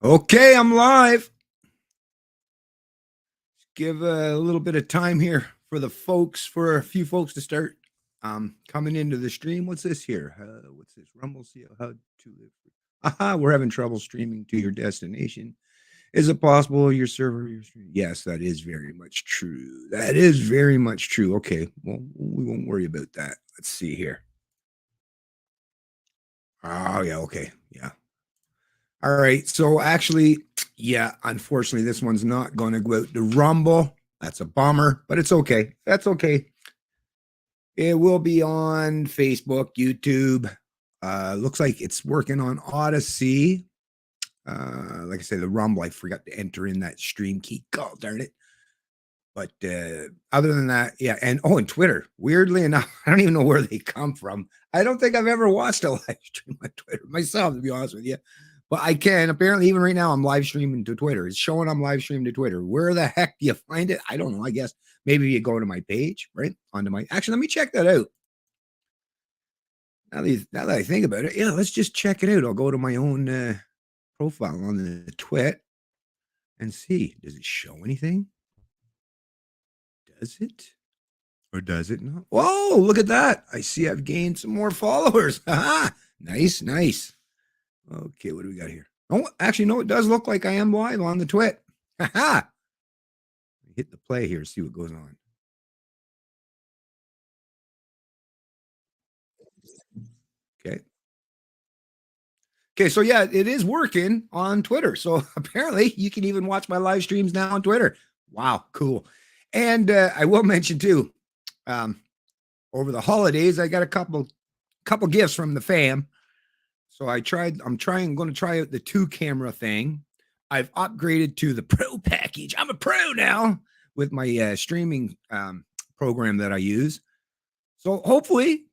Okay, I'm live. Give a little bit of time here for for a few folks to start coming into the stream. What's this here? What's this? Rumble, see how to live. Aha, we're having trouble streaming to your destination. Is it possible your server, your stream? Yes, that is very much true. That is very much true. Okay, well, we won't worry about that. Let's see here. Oh, yeah, okay. Yeah. All right. So actually, yeah, unfortunately, this one's not going to go out to Rumble. That's a bummer, but it's okay. That's okay. It will be on Facebook, YouTube. Looks like it's working on Odyssey. Like I said, the Rumble, I forgot to enter in that stream key. God darn it. But other than that, yeah. And Twitter. Weirdly enough, I don't even know where they come from. I don't think I've ever watched a live stream on Twitter myself, to be honest with you. But I can. Apparently, even right now, I'm live streaming to Twitter. It's showing I'm live streaming to Twitter. Where the heck do you find it? I don't know. I guess maybe you go to my page, right? Onto my. Actually, let me check that out. Now that I think about it, yeah, let's just check it out. I'll go to my own profile on the Twit and see. Does it show anything? Does it? Or does it not? Whoa, look at that. I see I've gained some more followers. Nice, nice. Okay, what do we got here? Oh, actually, no, it does look like I am live on the Twit. Hit the play here, see what goes on. Okay. Okay, so yeah, it is working on Twitter. So apparently you can even watch my live streams now on Twitter. Wow, cool. And I will mention too, over the holidays, I got a couple gifts from the fam. So I'm going to try out the 2-camera thing. I've upgraded to the pro package. I'm a pro now with my streaming program that I use. So hopefully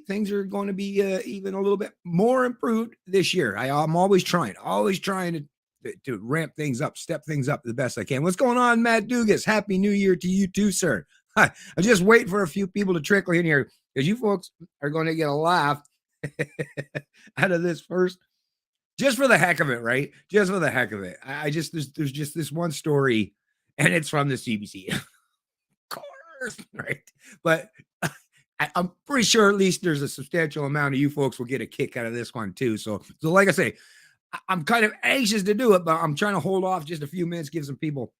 things are going to be even a little bit more improved this year. I'm always trying to ramp things up, step things up the best I can. What's going on, Matt Dugas? Happy New Year to you too, sir. I'm just waiting for a few people to trickle in here because you folks are going to get a laugh out of this first, just for the heck of it, right? Just for the heck of it. There's just this one story, and it's from the CBC. Of course, right? But I'm pretty sure at least there's a substantial amount of you folks will get a kick out of this one too. So like I say, I'm kind of anxious to do it, but I'm trying to hold off just a few minutes, give some people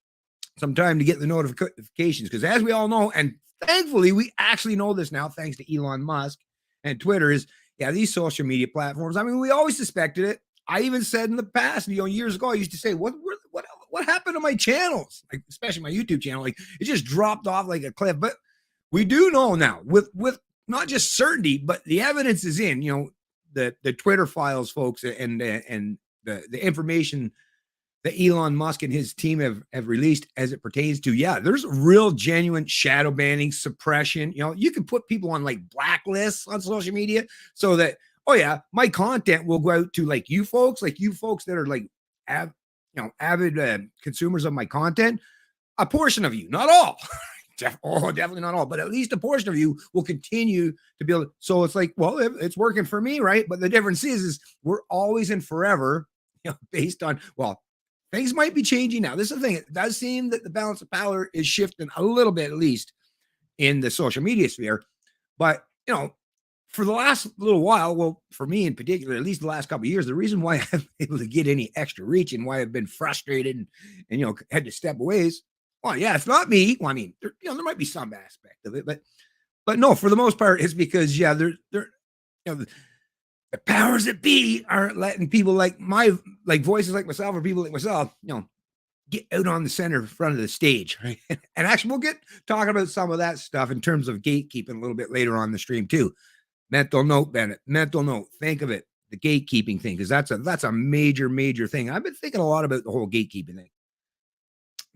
some time to get the notifications. Because as we all know, and thankfully we actually know this now, thanks to Elon Musk and Twitter, is these social media platforms. I mean, we always suspected it. I even said in the past, years ago, I used to say, what happened to my channels? Like, especially my YouTube channel, like it just dropped off like a cliff. But we do know now with not just certainty, but the evidence is in, the Twitter files, folks, and the information that Elon Musk and his team have released as it pertains to, there's real genuine shadow banning, suppression. You can put people on like blacklists on social media so that, my content will go out to like you folks that are like, avid consumers of my content. A portion of you, not all. Definitely not all, but at least a portion of you will continue to build. So it's like, well, it's working for me, right? But the difference is we're always and forever, based on, things might be changing now. This is the thing. It does seem that the balance of power is shifting a little bit, at least in the social media sphere. But, for the last little while, for me in particular, at least the last couple of years, the reason why I haven't been able to get any extra reach and why I've been frustrated and had to step away is, it's not me. Well, I mean, there might be some aspect of it, but no, for the most part, it's because, they're the powers that be aren't letting people like voices like myself or people like myself, get out on the center front of the stage, right? And actually, we'll get talking about some of that stuff in terms of gatekeeping a little bit later on the stream too. Mental note, Bennett. Mental note. Think of it, the gatekeeping thing, because that's a major thing. I've been thinking a lot about the whole gatekeeping thing.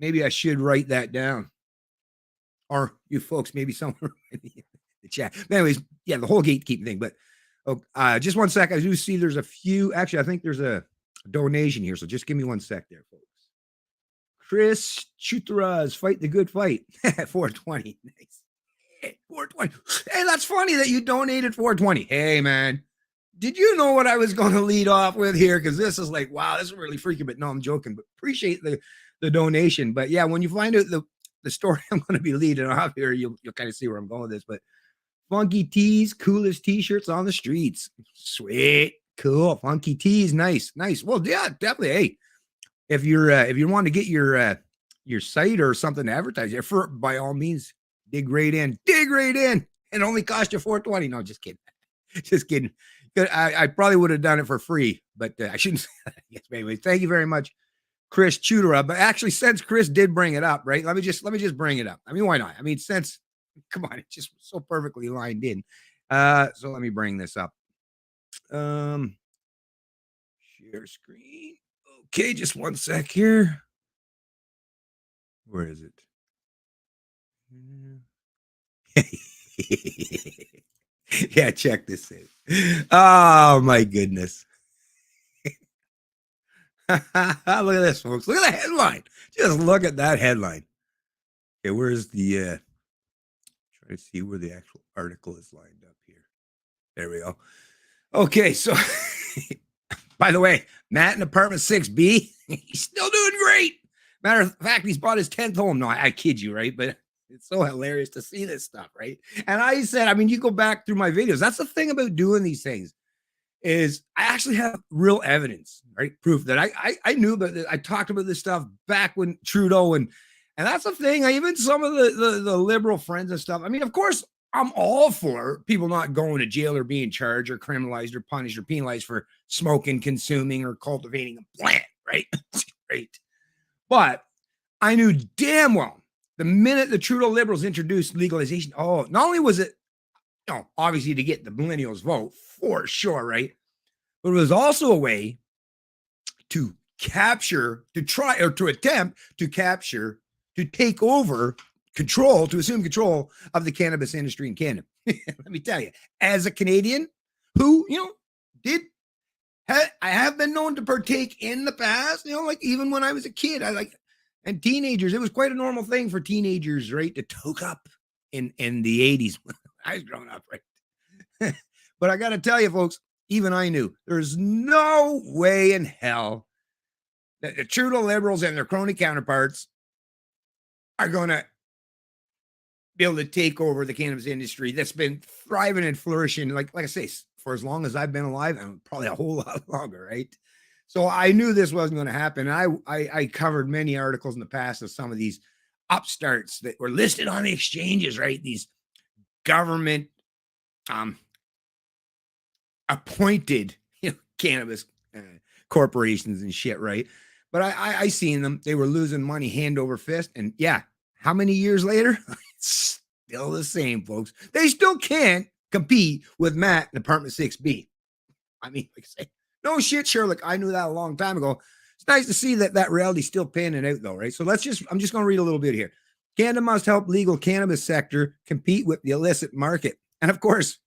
Maybe I should write that down, or you folks maybe somewhere in the chat. But anyways, the whole gatekeeping thing. But just one sec. I do see there's a few. Actually, I think there's a donation here. So just give me one sec there, folks. Chris Chutras, fight the good fight. 420. Nice. 420. Hey, that's funny that you donated 420. Hey, man. did you know what I was going to lead off with here? Because this is like, wow, this is really freaky. But no, I'm joking. But appreciate the donation. But yeah, when you find out the story I'm going to be leading off here, you'll kind of see where I'm going with this. But funky tees, coolest t-shirts on the streets. Sweet, cool, funky tees, nice. Well, yeah, definitely. Hey, if you want to get your site or something to advertise, for by all means, dig right in. It only cost you $4.20. No, just kidding. I probably would have done it for free, but I shouldn't say that. Yes, anyway, thank you very much, Chris Chudera. But actually, since Chris did bring it up, right? Let me just bring it up. I mean, why not? I mean, since come on, it's just so perfectly lined in. So let me bring this up. Share screen. Okay, just one sec here. Where is it? Yeah, check this out. Oh my goodness. Look at this, folks. Look at the headline. Just look at that headline. Okay, where's the try to see where the actual article is lined up here. There we go. Okay, so by the way, Matt in apartment 6B, he's still doing great. Matter of fact, he's bought his 10th home. No, I kid you, right? But it's so hilarious to see this stuff, right? And I said, I mean, you go back through my videos. That's the thing about doing these things is I actually have real evidence, right? Proof that I knew about this. I talked about this stuff back when Trudeau and that's the thing. Even some of the liberal friends and stuff. I mean, of course, I'm all for people not going to jail or being charged or criminalized or punished or penalized for smoking, consuming, or cultivating a plant, right? Right. But I knew damn well the minute the Trudeau Liberals introduced legalization, not only was it, obviously to get the millennials vote for sure, right? But it was also a way to capture, to try, or to attempt to capture, to take over control, to assume control of the cannabis industry in Canada. Let me tell you, as a Canadian who, I have been known to partake in the past, like even when I was a kid, and teenagers, it was quite a normal thing for teenagers, right, to toke up in the 80s when I was growing up, right? But I got to tell you, folks, even I knew there's no way in hell that the Trudeau Liberals and their crony counterparts are going to be able to take over the cannabis industry that's been thriving and flourishing, like I say, for as long as I've been alive, and probably a whole lot longer, right? So I knew this wasn't going to happen. I covered many articles in the past of some of these upstarts that were listed on the exchanges, right? These government appointed cannabis corporations and shit, right? But I seen them. They were losing money hand over fist. And yeah, how many years later? It's still the same, folks. They still can't compete with Matt in apartment 6B. I mean, like I say, no shit, Sherlock. I knew that a long time ago. It's nice to see that reality's still panning out, though, right? So I'm just going to read a little bit here. Canada must help legal cannabis sector compete with the illicit market. And of course,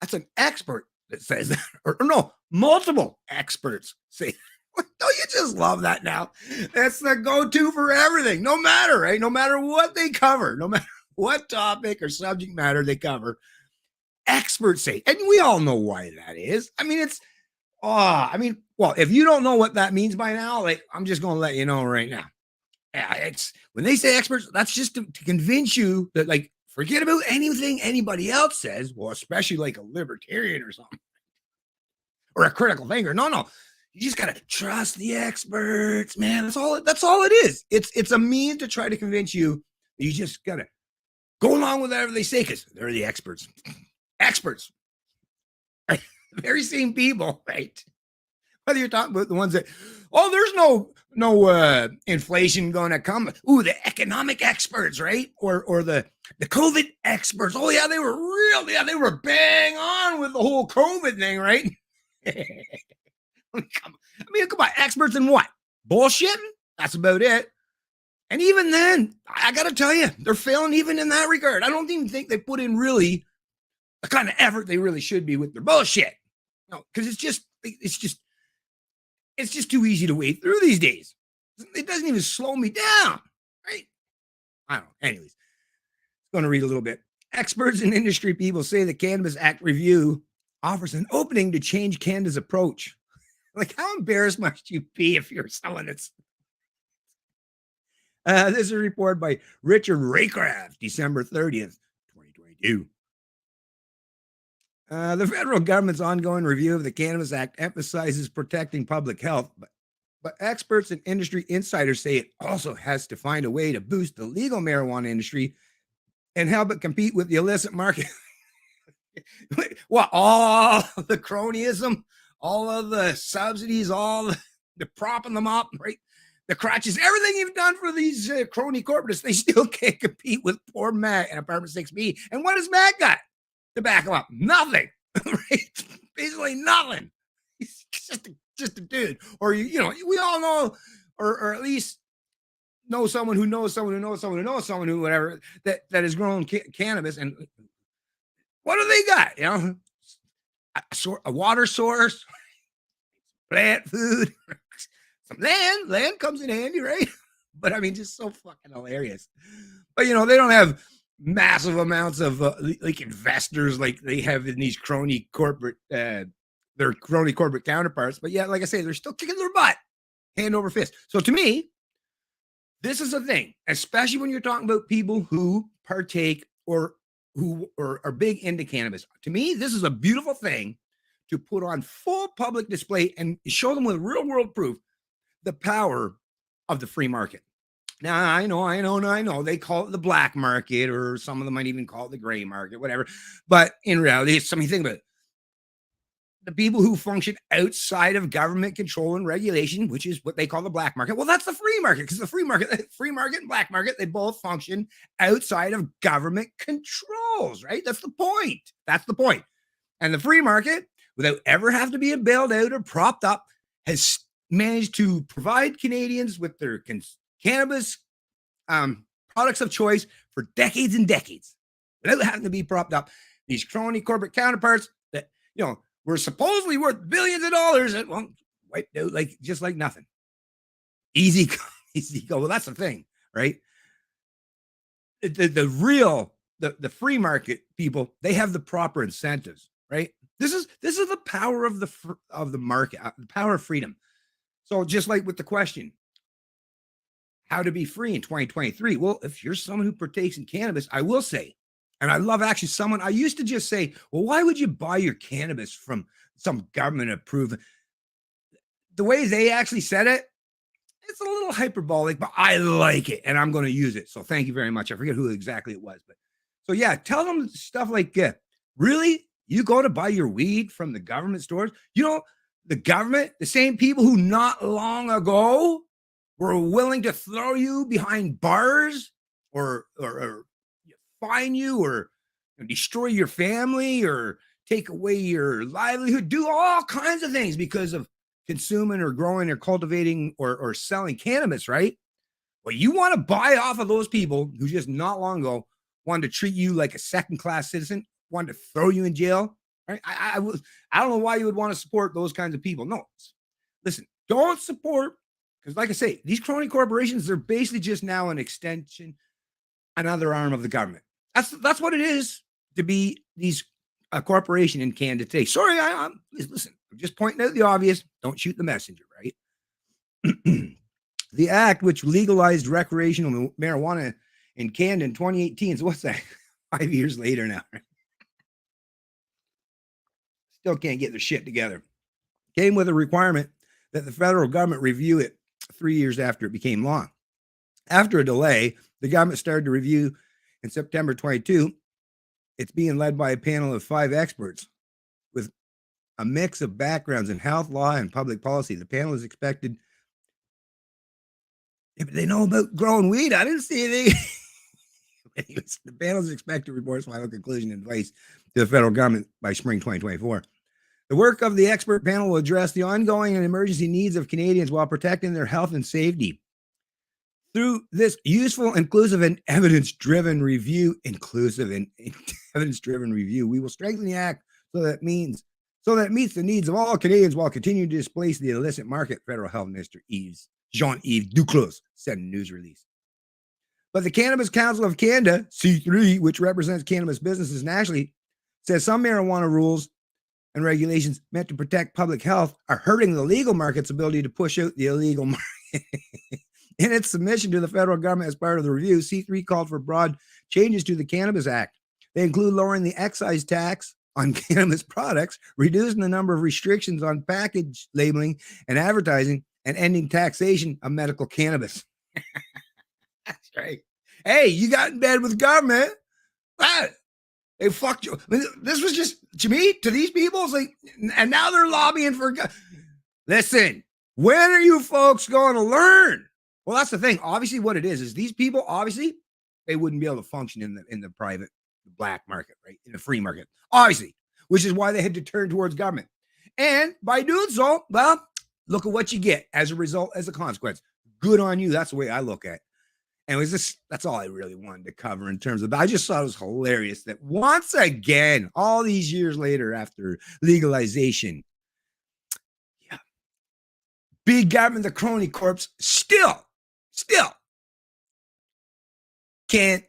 that's an expert that says that, or no, multiple experts say, don't you just love that now? That's the go-to for everything, no matter, right? No matter what they cover, no matter what topic or subject matter they cover, experts say, and we all know why that is. I mean, well, if you don't know what that means by now, I'm just going to let you know right now. Yeah, it's when they say experts, that's just to convince you that, forget about anything anybody else says. Well, especially like a libertarian or something, or a critical thinker. No, you just gotta trust the experts, man. That's all it is. It's a means to try to convince you that you just gotta go along with whatever they say because they're the experts. Experts, right? The very same people, right? Whether you're talking about the ones that, there's no inflation going to come. Ooh, the economic experts, right? Or the COVID experts. Oh yeah, they were real. Yeah, they were bang on with the whole COVID thing, right? Come on, experts in what? Bullshitting? That's about it. And even then, I got to tell you, they're failing even in that regard. I don't even think they put in really the kind of effort they really should be with their bullshit. No, because it's just too easy to wade through these days. It doesn't even slow me down, right? I don't know. Anyways, I'm going to read a little bit. Experts and industry people say the Cannabis Act review offers an opening to change Canada's approach. Like, how embarrassed must you be if you're someone that's. This is a report by Richard Raycraft, December 30th, 2022. The federal government's ongoing review of the Cannabis Act emphasizes protecting public health, but experts and industry insiders say it also has to find a way to boost the legal marijuana industry and help it compete with the illicit market. What, all the cronyism, all of the subsidies, all the propping them up, right? The crutches, everything you've done for these crony corporates, they still can't compete with poor Matt and Apartment 6B. And what has Matt got to back him up? Nothing, right? Basically nothing. He's just a dude. Or, you know, we all know, or at least know someone who knows someone who knows someone who knows someone who, whatever, that has grown cannabis. And what do they got? You know, a water source, plant food, some land. Land comes in handy, right? But I mean, just so fucking hilarious. But, you know, they don't have massive amounts of like investors like they have in these crony corporate, their crony corporate counterparts. But yeah, like I say, they're still kicking their butt, hand over fist. So to me, this is a thing, especially when you're talking about people who partake or who are big into cannabis. To me, this is a beautiful thing to put on full public display and show them with real world proof the power of the free market. Now, I know. They call it the black market, or some of them might even call it the gray market, whatever. But in reality, it's something. Think about it. The people who function outside of government control and regulation, which is what they call the black market. Well, that's the free market, because the free market and black market, they both function outside of government controls, right? That's the point. And the free market, without ever having to be bailed out or propped up, has managed to provide Canadians with their cannabis products of choice for decades and decades without having to be propped up. These crony corporate counterparts that, you know, were supposedly worth billions of dollars and, well, wiped out just like nothing. Easy go. Well, that's the thing, right? The real free market people, they have the proper incentives, right? This is the power of the market, the power of freedom. So just like with the question, how to be free in 2023? Well, if you're someone who partakes in cannabis, I will say, and I love actually someone, I used to just say, well, why would you buy your cannabis from some government approved? The way they actually said it, it's a little hyperbolic, but I like it and I'm going to use it. So thank you very much. I forget who exactly it was, but so yeah, tell them stuff like, really? You go to buy your weed from the government stores? You know, the government, the same people who not long ago were willing to throw you behind bars or fine you or destroy your family or take away your livelihood, do all kinds of things because of consuming or growing or cultivating or selling cannabis, right? Well, you want to buy off of those people who just not long ago wanted to treat you like a second-class citizen, wanted to throw you in jail, right? I don't know why you would want to support those kinds of people. No, listen, don't support, because like I say, these crony corporations, they're basically just now an extension, another arm of the government. That's what it is to be these a corporation in Canada today. Sorry, listen, I'm just pointing out the obvious. Don't shoot the messenger, right? The act, which legalized recreational marijuana in Canada in 2018, so what's that? 5 years later now. Still can't get their shit together. Came with a requirement that the federal government review it 3 years after it became law. After a delay, the government started to review in September 22. It's being led by a panel of 5 experts with a mix of backgrounds in health, law, and public policy. The panel is expected. If they know about growing weed, I didn't see anything. Anyways, the panel is expected to report its final conclusion and advice to the federal government by spring 2024. The work of the expert panel will address the ongoing and emergency needs of Canadians while protecting their health and safety. Through this useful, inclusive, and evidence-driven review, we will strengthen the act so that it meets the needs of all Canadians while continuing to displace the illicit market, Federal Health Minister Jean-Yves Duclos said in a news release. But the Cannabis Council of Canada, C3, which represents cannabis businesses nationally, says some marijuana rules and regulations meant to protect public health are hurting the legal market's ability to push out the illegal market. In its submission to the federal government as part of the review, C3 called for broad changes to the Cannabis Act. They include lowering the excise tax on cannabis products, reducing the number of restrictions on package labeling and advertising, and ending taxation of medical cannabis. That's right. Hey, you got in bed with government. Ah, they fucked you. I mean, this was just, to me, to these people, it's like, and now they're lobbying for. Listen, when are you folks going to learn? Well, that's the thing. Obviously, what it is these people, obviously, they wouldn't be able to function in the private black market, right? In the free market, obviously, which is why they had to turn towards government. And by doing so, well, look at what you get as a result, as a consequence. Good on you. That's the way I look at it. And that's all I really wanted to cover in terms of, I just thought it was hilarious that once again, all these years later after legalization, yeah, big government, the crony corps, still can't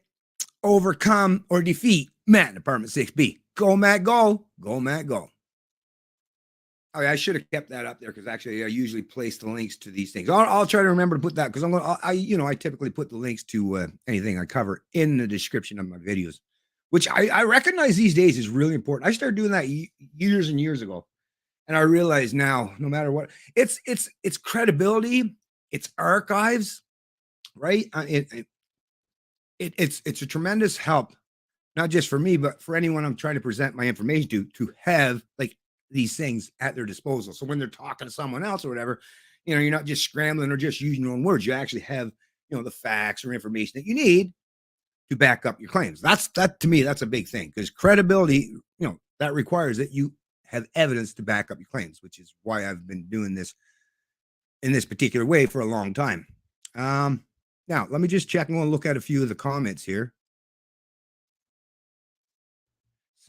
overcome or defeat Matt in Department 6B. Go, Matt, go. Go, Matt, go. Oh, yeah, I should have kept that up there because actually I usually place the links to these things. I'll try to remember to put that because I typically put the links to anything I cover in the description of my videos, which I recognize these days is really important. I started doing that years and years ago, and I realize now, no matter what, it's credibility, it's archives, right? It's a tremendous help, not just for me, but for anyone I'm trying to present my information to have like these things at their disposal. So when they're talking to someone else or whatever, you're not just scrambling or just using your own words. You actually have, the facts or information that you need to back up your claims. That to me, that's a big thing because credibility, that requires that you have evidence to back up your claims, which is why I've been doing this in this particular way for a long time. Now let me just check and we'll look at a few of the comments here.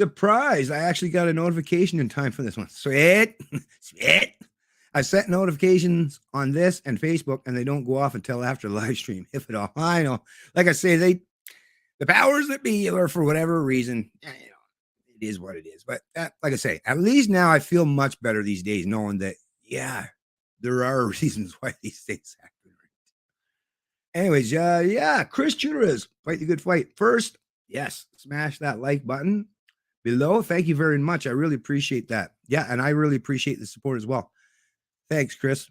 Surprise! I actually got a notification in time for this one. Sweet. I set notifications on this and Facebook, and they don't go off until after the live stream, if at all. I know. Like I say, the powers that be, or for whatever reason, it is what it is. But like I say, at least now I feel much better these days, knowing that there are reasons why these things happen. Anyways, Chris Chudras, fight the good fight. First, yes, smash that like button below. Thank you very much. I really appreciate that. Yeah, and I really appreciate the support as well. Thanks, Chris.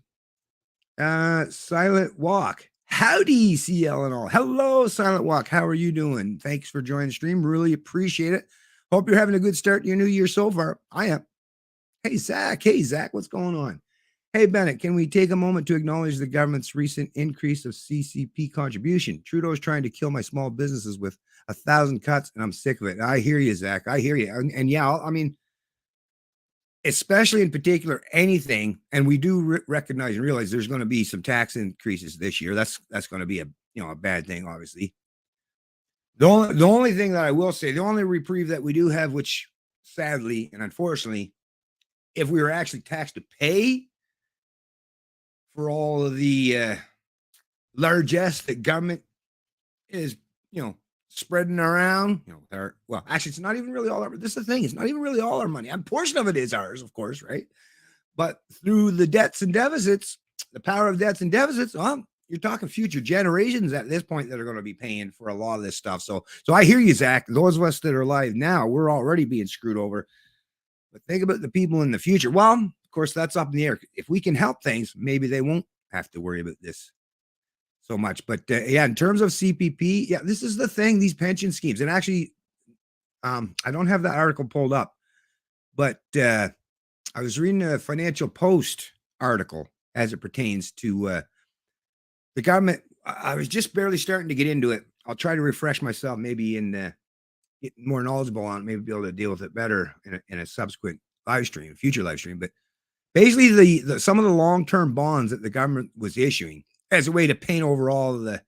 Silent Walk. Howdy, CL and all. Hello, Silent Walk. How are you doing? Thanks for joining the stream. Really appreciate it. Hope you're having a good start to your new year so far. I am. Hey, Zach. What's going on? Hey, Bennett, can we take a moment to acknowledge the government's recent increase of CCP contribution? Trudeau's trying to kill my small businesses with 1,000 cuts, and I'm sick of it. I hear you, Zach. I hear you. And yeah, I mean, especially in particular, anything, and we do recognize and realize there's going to be some tax increases this year. That's going to be a bad thing, obviously. The only thing that I will say, the only reprieve that we do have, which sadly and unfortunately, if we were actually taxed to pay for all of the largesse that government is, spreading around, well, actually, it's not even really all our, this is the thing, it's not even really all our money. A portion of it is ours, of course, right? But through the debts and deficits, the power of debts and deficits, you're talking future generations at this point that are going to be paying for a lot of this stuff. So I hear you, Zach. Those of us that are alive now, we're already being screwed over. But think about the people in the future. Well, of course, that's up in the air. If we can help things, maybe they won't have to worry about this so much. But in terms of CPP, this is the thing, these pension schemes. And actually, I don't have that article pulled up, but I was reading a Financial Post article as it pertains to the government. I was just barely starting to get into it. I'll try to refresh myself, maybe in get more knowledgeable on it, maybe be able to deal with it better in a subsequent future live stream. But basically, some of the long-term bonds that the government was issuing as a way to paint over all of the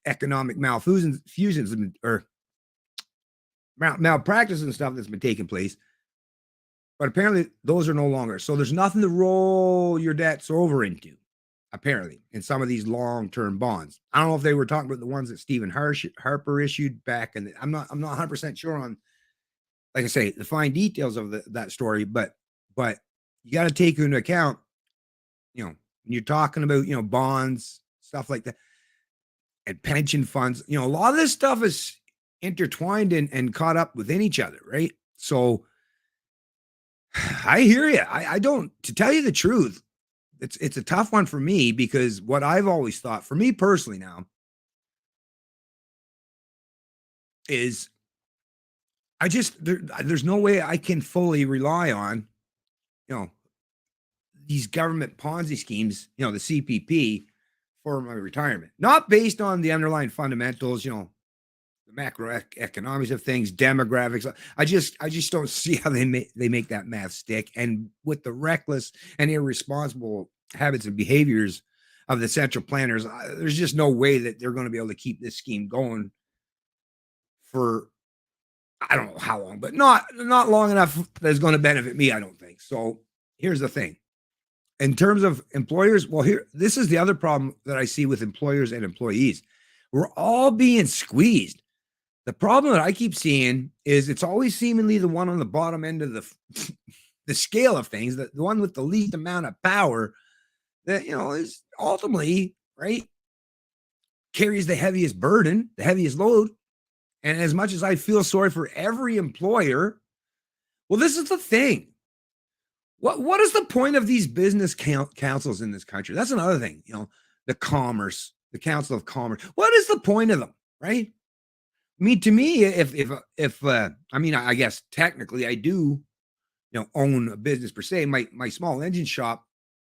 economic malfusions or malpractice and stuff that's been taking place. But apparently, those are no longer. So there's nothing to roll your debts over into, apparently, in some of these long-term bonds. I don't know if they were talking about the ones that Stephen Harper issued back, and I'm not 100% sure on like I say, the fine details of that story, but you got to take into account, when you're talking about, bonds, stuff like that, and pension funds, a lot of this stuff is intertwined and caught up within each other, right? So I hear you. I don't, to tell you the truth, it's a tough one for me, because what I've always thought, for me personally now, is there's no way I can fully rely on, you know, these government Ponzi schemes, the CPP, for my retirement, not based on the underlying fundamentals, the macroeconomics of things, demographics. I just don't see how they make that math stick. And with the reckless and irresponsible habits and behaviors of the central planners, there's just no way that they're going to be able to keep this scheme going for, I don't know how long, but not long enough that's going to benefit me, I don't think. So here's the thing. In terms of employers, well, this is the other problem that I see with employers and employees. We're all being squeezed. The problem that I keep seeing is it's always seemingly the one on the bottom end of the scale of things, the one with the least amount of power that, is ultimately, right, carries the heaviest burden, the heaviest load. And as much as I feel sorry for every employer, well, this is the thing. What is the point of these business councils in this country? That's another thing, the Council of Commerce. What is the point of them, right? I mean, to me, if I mean, I guess technically I do, own a business per se. My small engine shop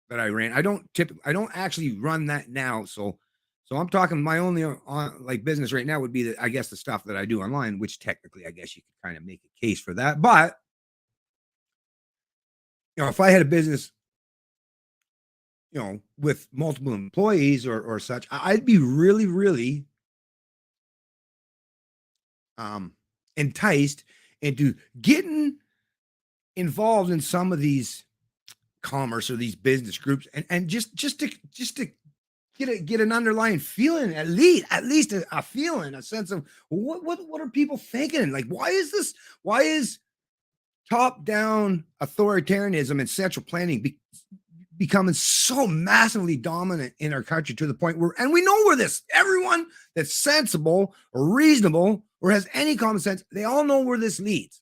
that I ran, I don't actually run that now. So I'm talking my only like business right now would be I guess the stuff that I do online, which technically I guess you could kind of make a case for that. But if I had a business, with multiple employees or such, I'd be really, really enticed into getting involved in some of these commerce or these business groups, and just to get an underlying feeling, at least a feeling, a sense of what are people thinking? Like, why is top down authoritarianism and central planning becoming so massively dominant in our country, to the point where, and we know where everyone that's sensible or reasonable or has any common sense, they all know where this leads.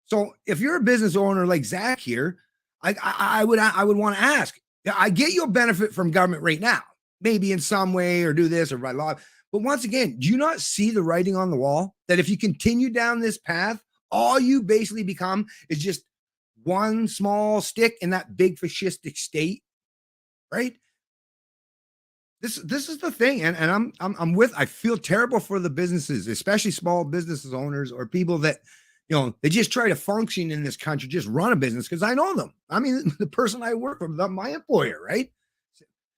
So if you're a business owner like Zach here, I would want to ask, I get you a benefit from government right now, maybe in some way, or do this or by law. But once again, do you not see the writing on the wall that if you continue down this path, all you basically become is just one small stick in that big fascistic state, right? This is the thing, and I feel terrible for the businesses, especially small businesses owners or people that, they just try to function in this country, just run a business, because I know them. I mean, the person I work for, my employer, right?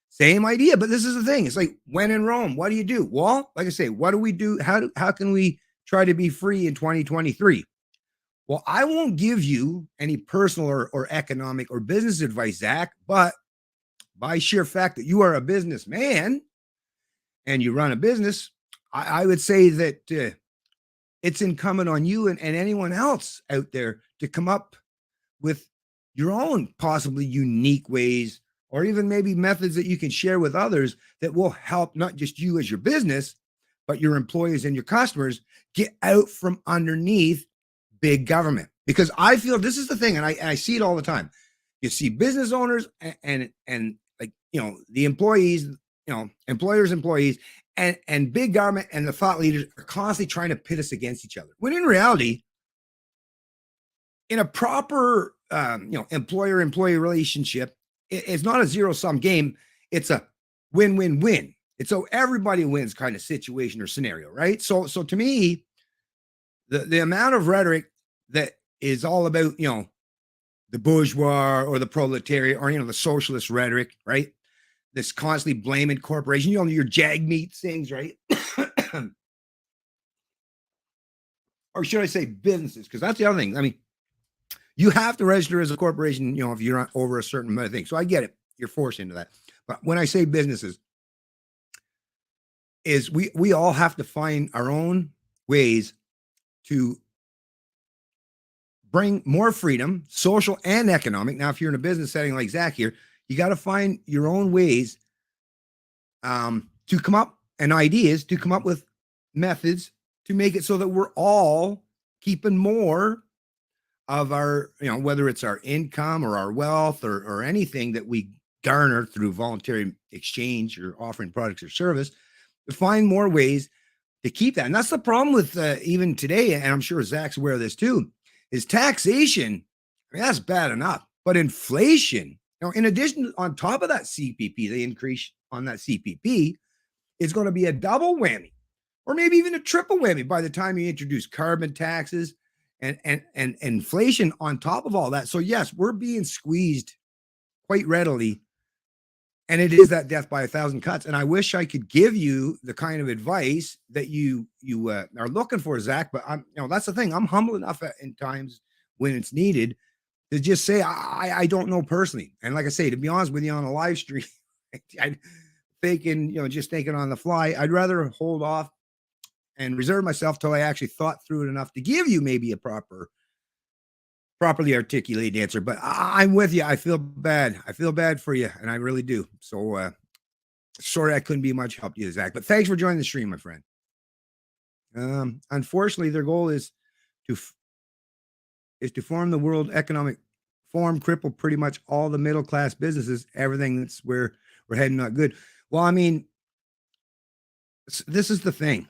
Same idea, but this is the thing. It's like, when in Rome, what do you do? Well, like I say, what do we do? How can we try to be free in 2023? Well, I won't give you any personal or economic or business advice, Zach, but by sheer fact that you are a businessman and you run a business, I would say that it's incumbent on you and anyone else out there to come up with your own possibly unique ways, or even maybe methods that you can share with others that will help not just you as your business, but your employees and your customers get out from underneath big government. Because I feel this is the thing, and I see it all the time. You see business owners and like, the employees, employers, employees, and big government and the thought leaders are constantly trying to pit us against each other. When in reality, in a proper employer-employee relationship, it's not a zero-sum game. It's a win-win-win. It's so everybody wins kind of situation or scenario, right? So to me, the amount of rhetoric that is all about, the bourgeois or the proletariat, or, the socialist rhetoric, right? This constantly blaming corporation, your jag meat things, right? Or should I say businesses? Because that's the other thing. I mean, you have to register as a corporation, if you're not over a certain amount of things. So I get it. You're forced into that. But when I say businesses, is we all have to find our own ways to bring more freedom, social and economic. Now, if you're in a business setting like Zach here, you got to find your own ways to come up and ideas to come up with methods to make it so that we're all keeping more of our, whether it's our income or our wealth or anything that we garner through voluntary exchange or offering products or service, to find more ways to keep that. And that's the problem with even today, and I'm sure Zach's aware of this too, is taxation. I mean, that's bad enough, but inflation, in addition, on top of that CPP, the increase on that CPP is going to be a double whammy, or maybe even a triple whammy by the time you introduce carbon taxes and inflation on top of all that. So yes, we're being squeezed quite readily. And it is that death by 1,000 cuts. And I wish I could give you the kind of advice that you are looking for, Zach. But that's the thing. I'm humble enough in times when it's needed to just say I don't know personally. And like I say, to be honest with you, on a live stream, I just thinking on the fly, I'd rather hold off and reserve myself till I actually thought through it enough to give you maybe a properly articulated answer. But I'm with you. I feel bad. I feel bad for you, and I really do. So sorry I couldn't be much help to you, Zach. But thanks for joining the stream, my friend. Unfortunately, their goal is to form the World Economic Forum, cripple pretty much all the middle class businesses. Everything that's where we're heading not good. Well, I mean, this is the thing.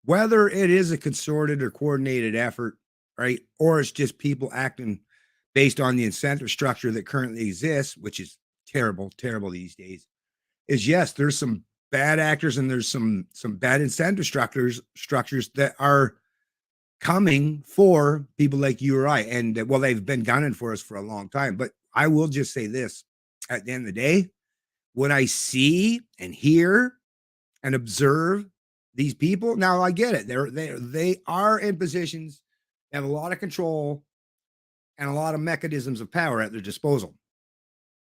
Whether it is a concerted or coordinated effort, right, or it's just people acting based on the incentive structure that currently exists, which is terrible these days, is yes, there's some bad actors and there's some bad incentive structures that are coming for people like you or I. And well, they've been gunning for us for a long time. But I will just say this: at the end of the day, when I see and hear and observe these people, now I get it. They are in positions, they have a lot of control and a lot of mechanisms of power at their disposal.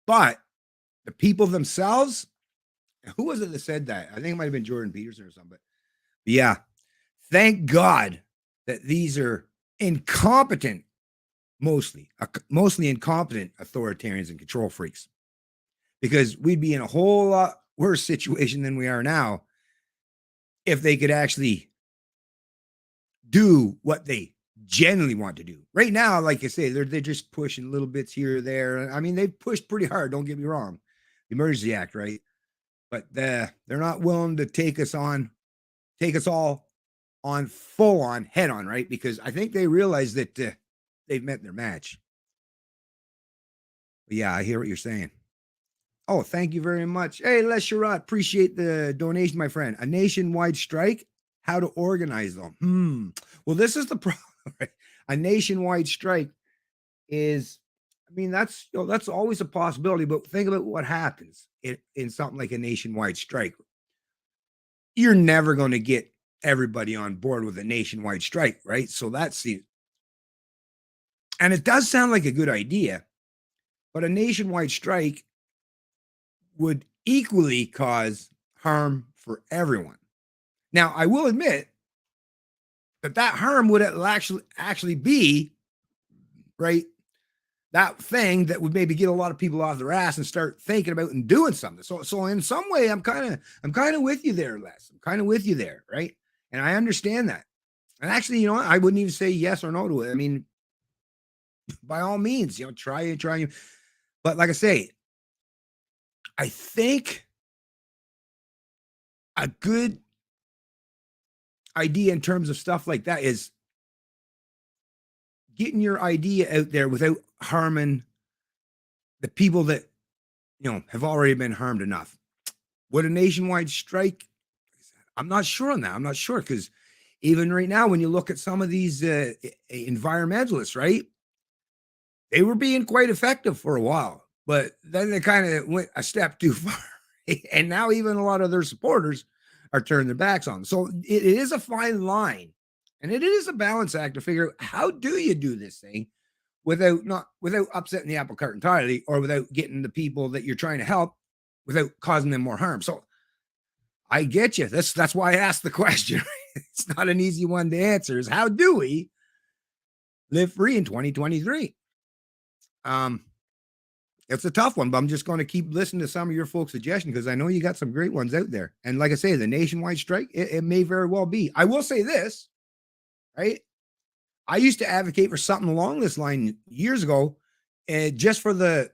But the people themselves, who was it that said that? I think it might have been Jordan Peterson or something. But yeah, thank God that these are incompetent, mostly incompetent authoritarians and control freaks, because we'd be in a whole lot worse situation than we are now if they could actually do what they genuinely want to do. Right now, like I say, they're just pushing little bits here or there. I mean, they've pushed pretty hard, don't get me wrong. The Emergency Act, right? But they're not willing to take us all on full on head on, right? Because I think they realize that they've met their match. But yeah, I hear what you're saying. Oh, thank you very much. Hey, Les Sherrod, appreciate the donation, my friend. A nationwide strike, how to organize them. Well, this is the problem, right? A nationwide strike is, I mean, that's always a possibility, but think about what happens in something like a nationwide strike. You're never going to get everybody on board with a nationwide strike, right? So and it does sound like a good idea, but a nationwide strike would equally cause harm for everyone. Now, I will admit that harm would actually be, right, that thing that would maybe get a lot of people off their ass and start thinking about and doing something. So in some way, I'm kind of with you there, Les. I'm kind of with you there, right? And I understand that. And actually, I wouldn't even say yes or no to it. I mean, by all means, try it. But like I say, I think a good idea in terms of stuff like that is getting your idea out there without harming the people that, have already been harmed enough. Would a nationwide strike? I'm not sure on that. I'm not sure, because even right now, when you look at some of these environmentalists, right, they were being quite effective for a while, but then they kind of went a step too far. And now even a lot of their supporters are turning their backs on them. So it is a fine line, and it is a balance act to figure out how do you do this thing without upsetting the apple cart entirely, or without getting the people that you're trying to help without causing them more harm. So I get you. That's why I asked the question. It's not an easy one to answer, is how do we live free in 2023. It's a tough one, but I'm just going to keep listening to some of your folks' suggestions because I know you got some great ones out there. And like I say, the nationwide strike, it may very well be. I will say this, right? I used to advocate for something along this line years ago, and just for the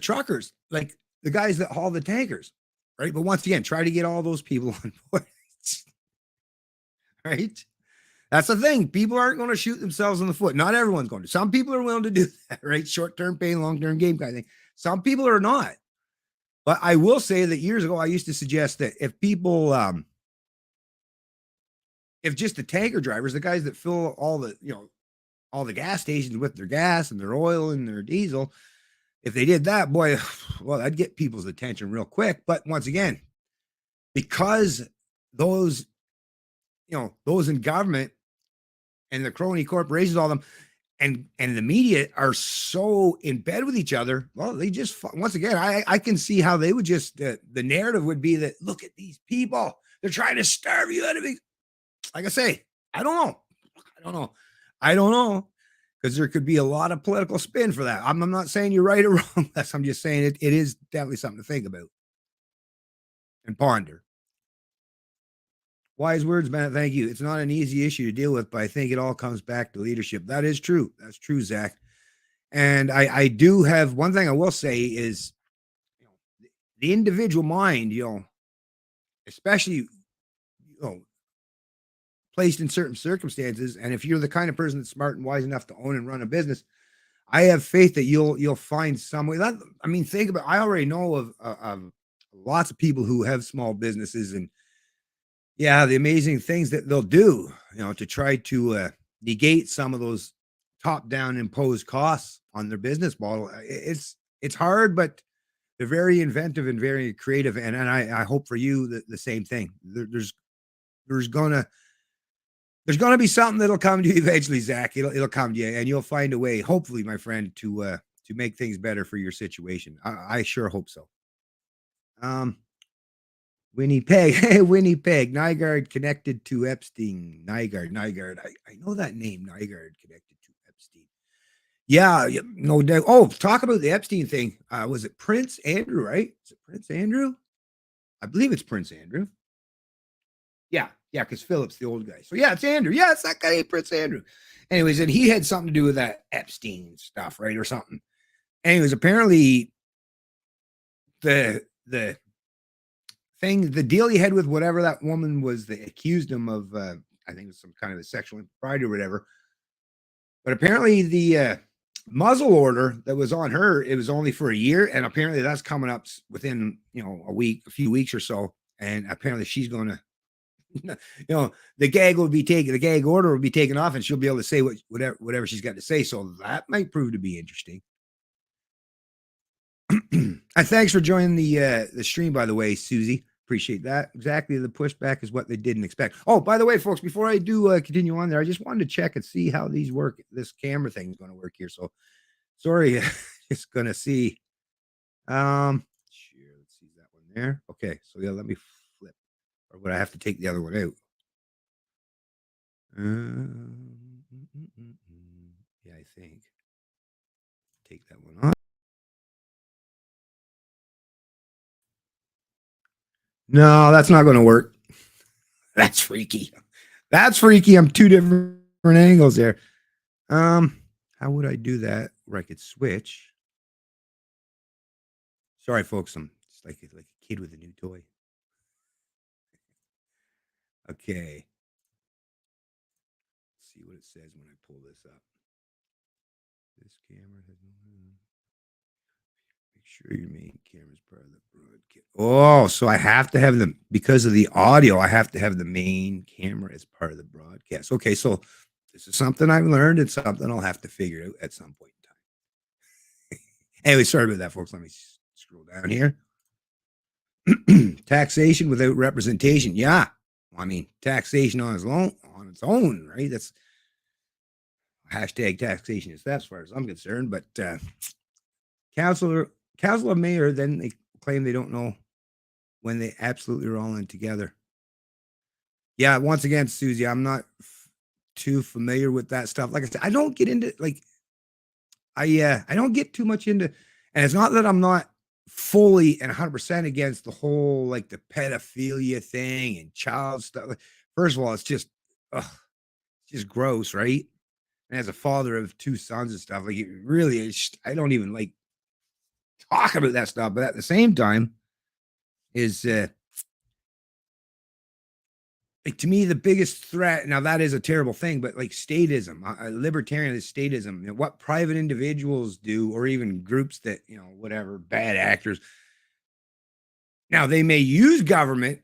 truckers, like the guys that haul the tankers, right? But once again, try to get all those people on board, right? That's the thing. People aren't going to shoot themselves in the foot. Not everyone's going to. Some people are willing to do that, right? Short-term pain, long-term gain kind of thing. Some people are not. But I will say that years ago, I used to suggest that if people, if just the tanker drivers, the guys that fill all the, all the gas stations with their gas and their oil and their diesel, if they did that, boy, well, that'd get people's attention real quick. But once again, because those, those in government and the crony corporations, all them, and the media are so in bed with each other. Well, they just, once again, I can see how they would just, the narrative would be that, look at these people, they're trying to starve you out of it. Like I say, I don't know. Because there could be a lot of political spin for that. I'm not saying you're right or wrong. I'm just saying it is definitely something to think about and ponder. Wise words, man. Thank you. It's not an easy issue to deal with, but I think it all comes back to leadership. That is true. That's true, Zach. And I do have one thing I will say is, the individual mind, especially, placed in certain circumstances. And if you're the kind of person that's smart and wise enough to own and run a business, I have faith that you'll find some way. Think about, I already know of lots of people who have small businesses, and yeah, the amazing things that they'll do, to try to negate some of those top-down imposed costs on their business model. It's hard, but they're very inventive and very creative. And I hope for you the same thing. There's gonna be something that'll come to you eventually, Zach. It'll come to you, and you'll find a way, hopefully, my friend, to make things better for your situation. I sure hope so. Winnipeg, hey, Winnipeg, Nygaard connected to Epstein. Nygaard. I know that name, Nygaard connected to Epstein. Yeah, no doubt. Oh, talk about the Epstein thing. Was it Prince Andrew, right? Is it Prince Andrew? I believe it's Prince Andrew. Yeah, because Philip's the old guy. So yeah, it's Andrew. Yeah, it's that guy, Prince Andrew. Anyways, and he had something to do with that Epstein stuff, right? Or something. Anyways, apparently the thing, the deal he had with whatever that woman was that accused him of, I think it was some kind of a sexual impropriety or whatever. But apparently the muzzle order that was on her, it was only for a year. And apparently that's coming up within, a few weeks or so. And apparently she's going to, the gag order will be taken off, and she'll be able to say whatever she's got to say. So that might prove to be interesting. And thanks for joining the stream, by the way, Susie. Appreciate that. Exactly. The pushback is what they didn't expect. Oh, by the way, folks, before I do continue on there, I just wanted to check and see how these work. This camera thing is going to work here. So sorry, just going to see. Sure, let's see that one there. Okay. So yeah, let me flip. Or would I have to take the other one out? Yeah, I think. Take that one off. No, that's not going to work. That's freaky. I'm two different angles there. How would I do that where I could switch? Sorry, folks. I'm just like a kid with a new toy. Okay. Let's see what it says when I pull this up. This camera has make sure your main camera is part of the broadcast. Oh, so I have to have them because of the audio. I have to have the main camera as part of the broadcast. Okay, so this is something I've learned and something I'll have to figure out at some point in time. Anyway, sorry about that, folks. Let me scroll down here. Taxation without representation. Yeah. Taxation on its own, right? That's hashtag taxation is that, as far as I'm concerned. But council of mayor, then they claim they don't know when they absolutely are all in together. Yeah, once again, Susie, I'm not too familiar with that stuff. Like I said, I don't get into like I don't get too much into, and it's not that I'm not fully and 100% against the whole like the pedophilia thing and child stuff. Like, first of all, it's ugh, it's just gross, right? And as a father of two sons and stuff, like it really is, I don't even like talk about that stuff. But at the same time, is like to me the biggest threat. Now that is a terrible thing, but like statism, libertarian is statism. You know, what private individuals do, or even groups that whatever bad actors. Now they may use government,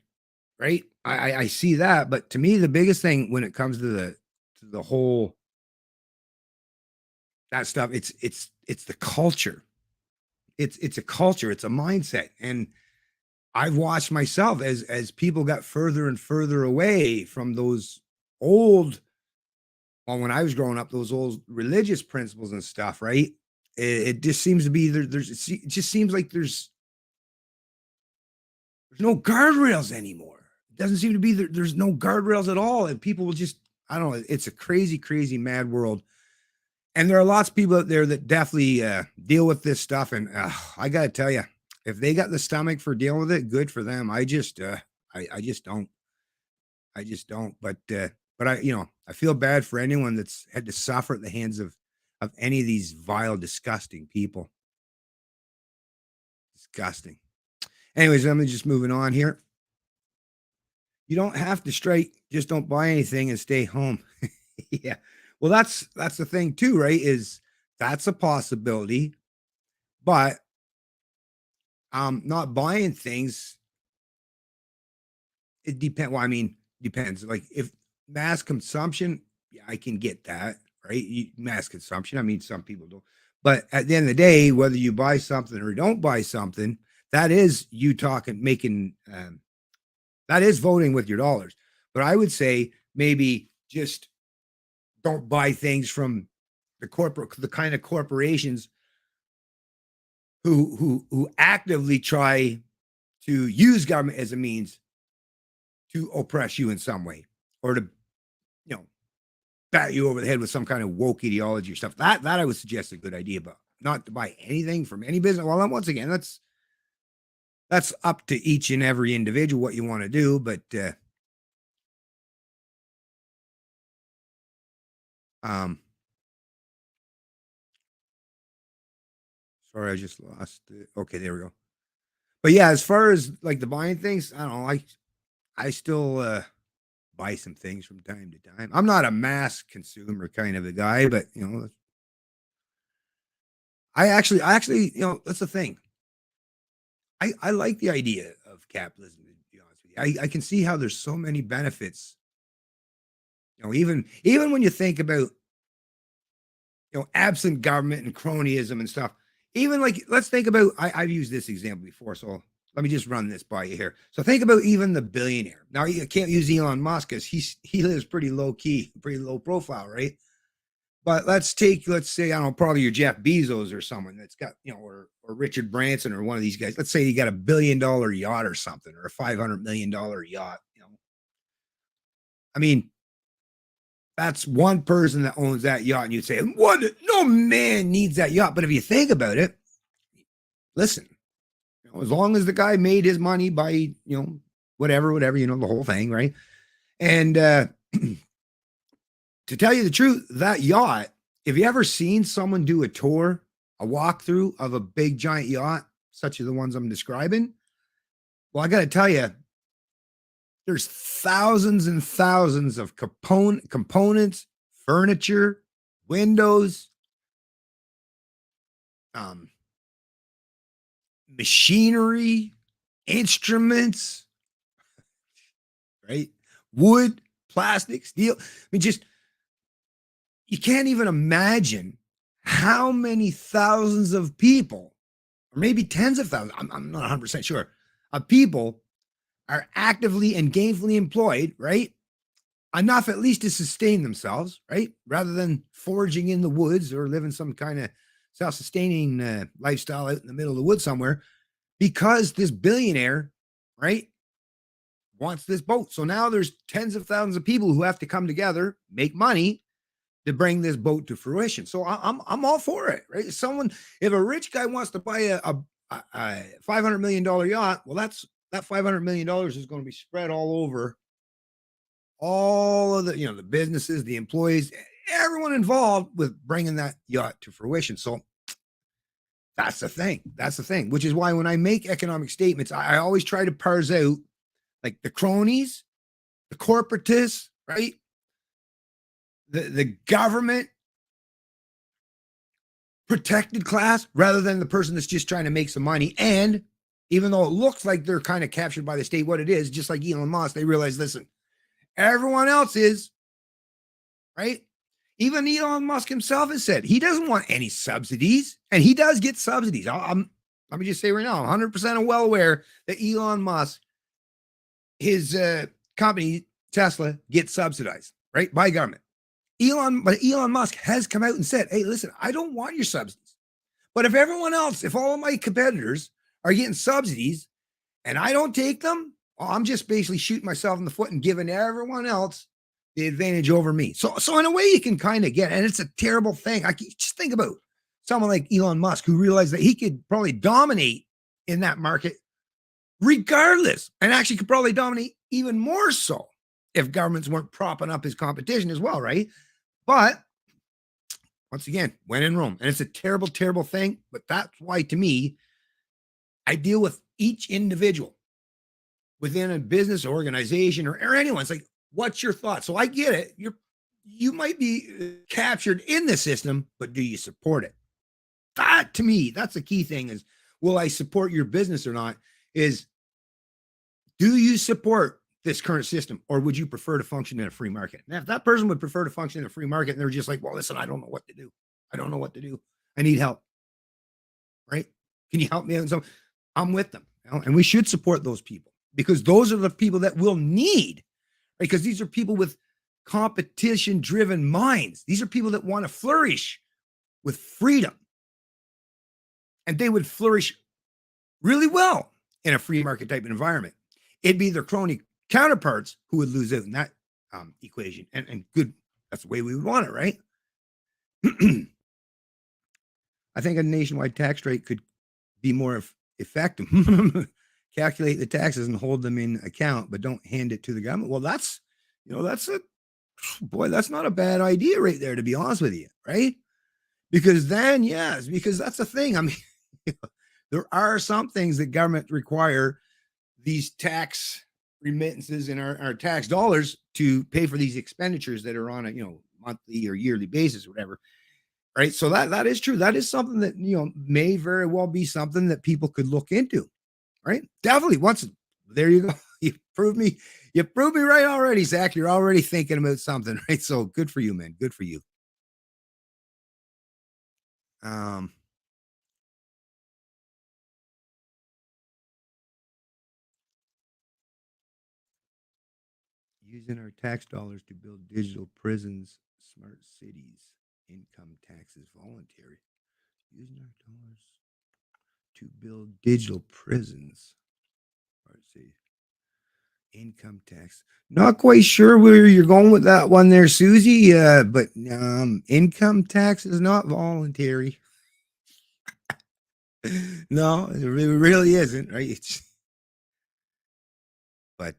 right? I see that, but to me the biggest thing when it comes to the whole that stuff, it's the culture. It's a culture, it's a mindset. And I've watched myself as people got further and further away from those old, well, when I was growing up, those old religious principles and stuff, right? It just seems to be it just seems like there's no guardrails anymore. It doesn't seem to be there's no guardrails at all. And people will just, I don't know, it's a crazy, crazy mad world. And there are lots of people out there that definitely deal with this stuff. And I got to tell you, if they got the stomach for dealing with it, good for them. I just don't. I just don't. But I feel bad for anyone that's had to suffer at the hands of any of these vile, disgusting people. Disgusting. Anyways, I'm just moving on here. You don't have to strike, just don't buy anything and stay home. Yeah. Well, that's the thing too, right? Is that's a possibility, but not buying things, it depends. Well, I mean, depends. Like if mass consumption, yeah, I can get that, right? Mass consumption. I mean, some people don't. But at the end of the day, whether you buy something or don't buy something, that is you talking, making, that is voting with your dollars. But I would say maybe just don't buy things from the kind of corporations who actively try to use government as a means to oppress you in some way, or to bat you over the head with some kind of woke ideology or stuff. That I would suggest a good idea, but not to buy anything from any business. Well, once again, that's up to each and every individual what you want to do, but sorry, I just lost it. Okay, there we go. But yeah, as far as like the buying things, I don't know. I still buy some things from time to time. I'm not a mass consumer kind of a guy, but I actually, that's the thing. I like the idea of capitalism, to be honest with you. I can see how there's so many benefits. Even when you think about absent government and cronyism and stuff. Even like, let's think about, I've used this example before, so let me just run this by you here. So think about even the billionaire. Now you can't use Elon Musk because he lives pretty low key, pretty low profile, right? But let's say, I don't know, probably your Jeff Bezos or someone that's got, or Richard Branson or one of these guys. Let's say you got $1 billion yacht or something, or a $500 million yacht. I mean, that's one person that owns that yacht, and you'd say, "What? No man needs that yacht." But if you think about it, listen, as long as the guy made his money by whatever, the whole thing, right? And to tell you the truth, that yacht, if you ever seen someone do a tour, a walkthrough of a big giant yacht, such as the ones I'm describing, well, I got to tell you, there's thousands and thousands of components, furniture, windows, machinery, instruments, right? Wood, plastic, steel. I mean, just, you can't even imagine how many thousands of people, or maybe tens of thousands, I'm not 100% sure, of people are actively and gainfully employed, right? Enough at least to sustain themselves, right? Rather than foraging in the woods or living some kind of self-sustaining lifestyle out in the middle of the woods somewhere, because this billionaire, right, wants this boat. So now there's tens of thousands of people who have to come together, make money to bring this boat to fruition. So I'm all for it, right? If a rich guy wants to buy a $500 million yacht, well, that $500 million is going to be spread all over all of the businesses, the employees, everyone involved with bringing that yacht to fruition. So that's the thing. That's the thing, which is why when I make economic statements, I always try to parse out like the cronies, the corporatists, right? The government protected class rather than the person that's just trying to make some money. And even though it looks like they're kind of captured by the state, what it is, just like Elon Musk, they realize, listen, everyone else is, right? Even Elon Musk himself has said he doesn't want any subsidies, and he does get subsidies. Let me just say right now, I'm 100% well aware that Elon Musk, his company, Tesla, gets subsidized, right, by government. But Elon Musk has come out and said, hey, listen, I don't want your subsidies. But if everyone else, if all of my competitors are getting subsidies and I don't take them, well, I'm just basically shooting myself in the foot and giving everyone else the advantage over me. So in a way you can kind of get, and it's a terrible thing. Just think about someone like Elon Musk who realized that he could probably dominate in that market regardless, and actually could probably dominate even more so if governments weren't propping up his competition as well, right? But once again, when in Rome, and it's a terrible, terrible thing. But that's why, to me, I deal with each individual within a business organization or anyone. It's like, what's your thought? So I get it. You might be captured in the system, but do you support it? That, to me, that's the key thing is, will I support your business or not? Do you support this current system, or would you prefer to function in a free market? And if that person would prefer to function in a free market and they're just like, well, listen, I don't know what to do. I don't know what to do. I need help. Right? Can you help me? And so I'm with them. And we should support those people because those are the people that we'll need, right? Because these are people with competition driven minds. These are people that want to flourish with freedom. And they would flourish really well in a free market type of environment. It'd be their crony counterparts who would lose out in that equation. And good, that's the way we would want it, right? I think a nationwide tax rate could be more effective. Calculate the taxes and hold them in account, but don't hand it to the government. Well, that's not a bad idea right there, to be honest with you, right? Because then, yes, because that's the thing. I mean, there are some things that government require these tax remittances and our tax dollars to pay for these expenditures that are on a monthly or yearly basis, or whatever. Right. So that is true. That is something that may very well be something that people could look into. Right. Definitely. There you go. You proved me right already, Zach. You're already thinking about something, right? So good for you, man. Good for you. Using our tax dollars to build digital prisons, smart cities, income taxes voluntary. Using our dollars to build digital prisons, smart cities, income tax. Not quite sure where you're going with that one there, Susie. But income tax is not voluntary. No, it really isn't, right? But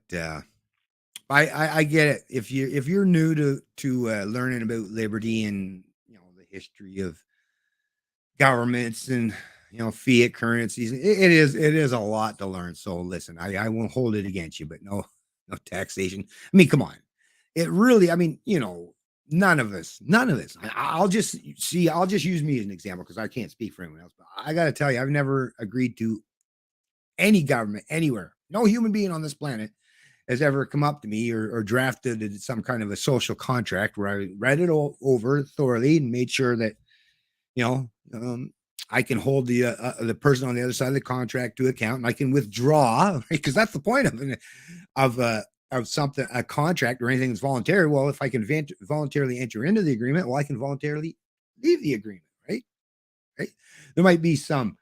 I get it. If you're new to learning about liberty and the history of governments and fiat currencies, it is a lot to learn. So listen, I won't hold it against you, but no taxation. I mean, come on. It really, I mean, none of us. I'll just use me as an example because I can't speak for anyone else. But I got to tell you, I've never agreed to any government anywhere. No human being on this planet has ever come up to me or drafted some kind of a social contract where I read it all over thoroughly and made sure that, I can hold the person on the other side of the contract to account, and I can withdraw, right? Because that's the point of something, a contract or anything that's voluntary. Well, if I can voluntarily enter into the agreement, well, I can voluntarily leave the agreement, right? Right. There might be some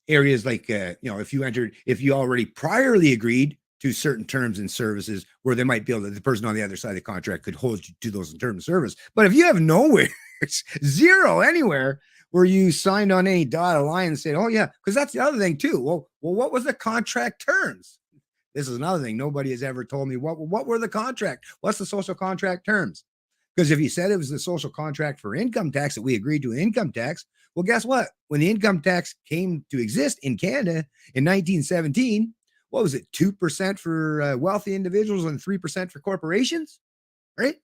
areas like, if you already priorly agreed to certain terms and services where they might be able to, the person on the other side of the contract could hold you to those terms of service. But if you have nowhere, it's zero anywhere where you signed on any dotted line and said, oh yeah, because that's the other thing too. Well, what was the contract terms? This is another thing. Nobody has ever told me what were the contract? What's the social contract terms? Because if you said it was the social contract for income tax that we agreed to an income tax, well, guess what? When the income tax came to exist in Canada in 1917, what was it? 2% for wealthy individuals and 3% for corporations, right?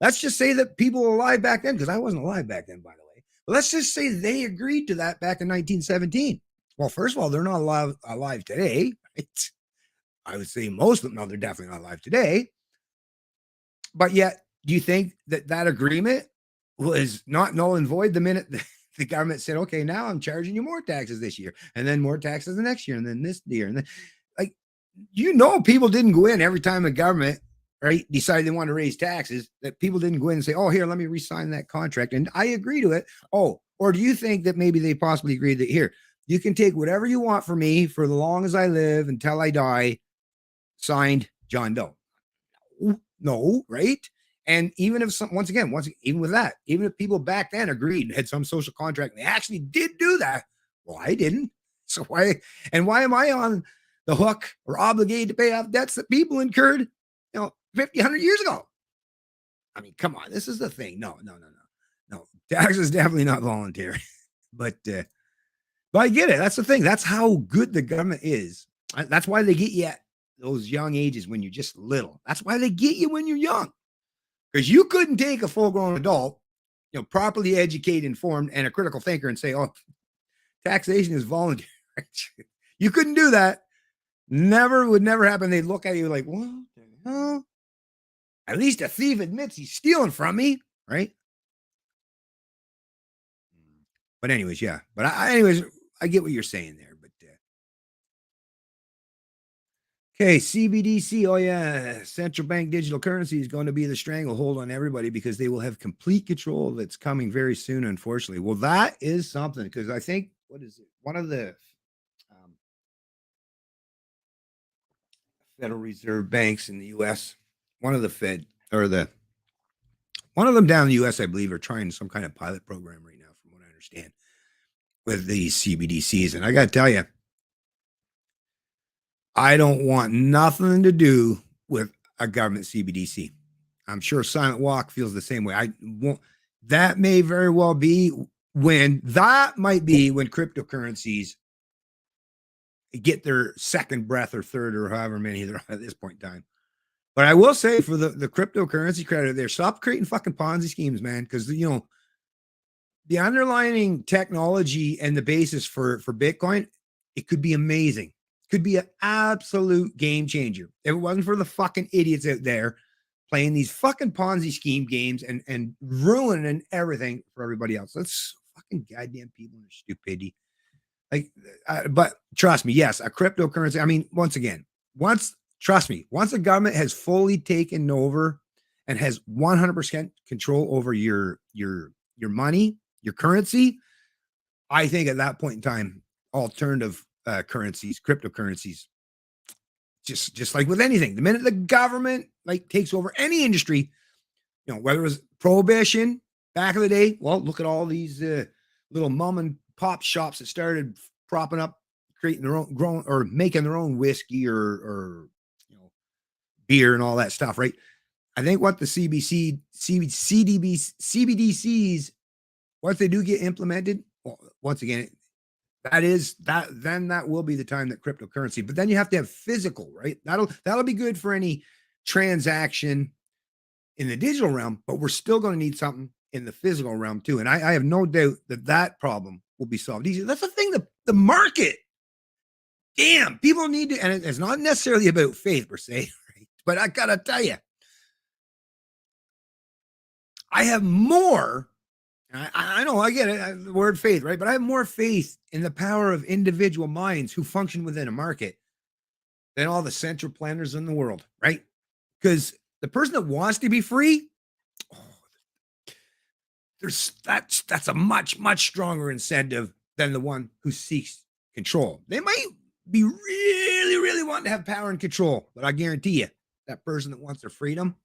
Let's just say that people were alive back then, because I wasn't alive back then, by the way. But let's just say they agreed to that back in 1917. Well, first of all, they're not alive today. Right? I would say most of them, no, they're definitely not alive today. But yet, do you think that agreement was not null and void the minute the government said, okay, now I'm charging you more taxes this year, and then more taxes the next year, and then this year, and then, like, people didn't go in every time the government, right, decided they want to raise taxes, that people didn't go in and say, oh, here, let me re-sign that contract, and I agree to it. Oh, or do you think that maybe they possibly agreed that, here, you can take whatever you want from me for the long as I live until I die, signed John Doe? No, right? And even if even with that, even if people back then agreed and had some social contract, and they actually did do that, well, I didn't. So why am I on the hook or obligated to pay off debts that people incurred, 50, 100 years ago? I mean, come on, this is the thing. No. Tax is definitely not voluntary, but I get it. That's the thing. That's how good the government is. That's why they get you at those young ages when you're just little. That's why they get you when you're young. Because you couldn't take a full-grown adult, properly educated, informed, and a critical thinker and say, oh, taxation is voluntary. You couldn't do that. Would never happen. They'd look at you like, what the hell? At least a thief admits he's stealing from me, right? But anyways, yeah. But I get what you're saying there. But okay, CBDC. Oh yeah, central bank digital currency is going to be the stranglehold on everybody because they will have complete control that's coming very soon. Unfortunately, well, that is something, because I think, what is it? One of the Federal Reserve banks in the U.S., one of them down in the U.S., I believe, are trying some kind of pilot program right now, from what I understand, with these CBDCs. And I got to tell you, I don't want nothing to do with a government CBDC. I'm sure Silent Walk feels the same way. I won't. That may very well be when cryptocurrencies get their second breath or third or however many there are at this point in time. But I will say, for the cryptocurrency credit there, stop creating fucking Ponzi schemes, man. Because, the underlying technology and the basis for Bitcoin, it could be amazing. Could be an absolute game changer if it wasn't for the fucking idiots out there playing these fucking Ponzi scheme games and ruining everything for everybody else. That's fucking goddamn people and their stupidity. But trust me, yes, a cryptocurrency. I mean, once the government has fully taken over and has 100% control over your money, your currency, I think at that point in time, alternative currencies, cryptocurrencies, just like with anything, the minute the government takes over any industry, whether it was prohibition back in the day, well, look at all these little mom and pop shops that started propping up, creating their own, or making their own whiskey or beer and all that stuff, right? I think what the CBDCs, once they do get implemented, well, once again, that will be the time that cryptocurrency, but then you have to have physical, right? That'll be good for any transaction in the digital realm, but we're still going to need something in the physical realm too. And I have no doubt that problem will be solved easy. That's the thing, the market. Damn, people need to, and it's not necessarily about faith per se, right? But I gotta tell you, I have more. I know, I get it, the word faith, right? But I have more faith in the power of individual minds who function within a market than all the central planners in the world, right? Because the person that wants to be free, that's a much, much stronger incentive than the one who seeks control. They might be really, really wanting to have power and control. But I guarantee you, that person that wants their freedom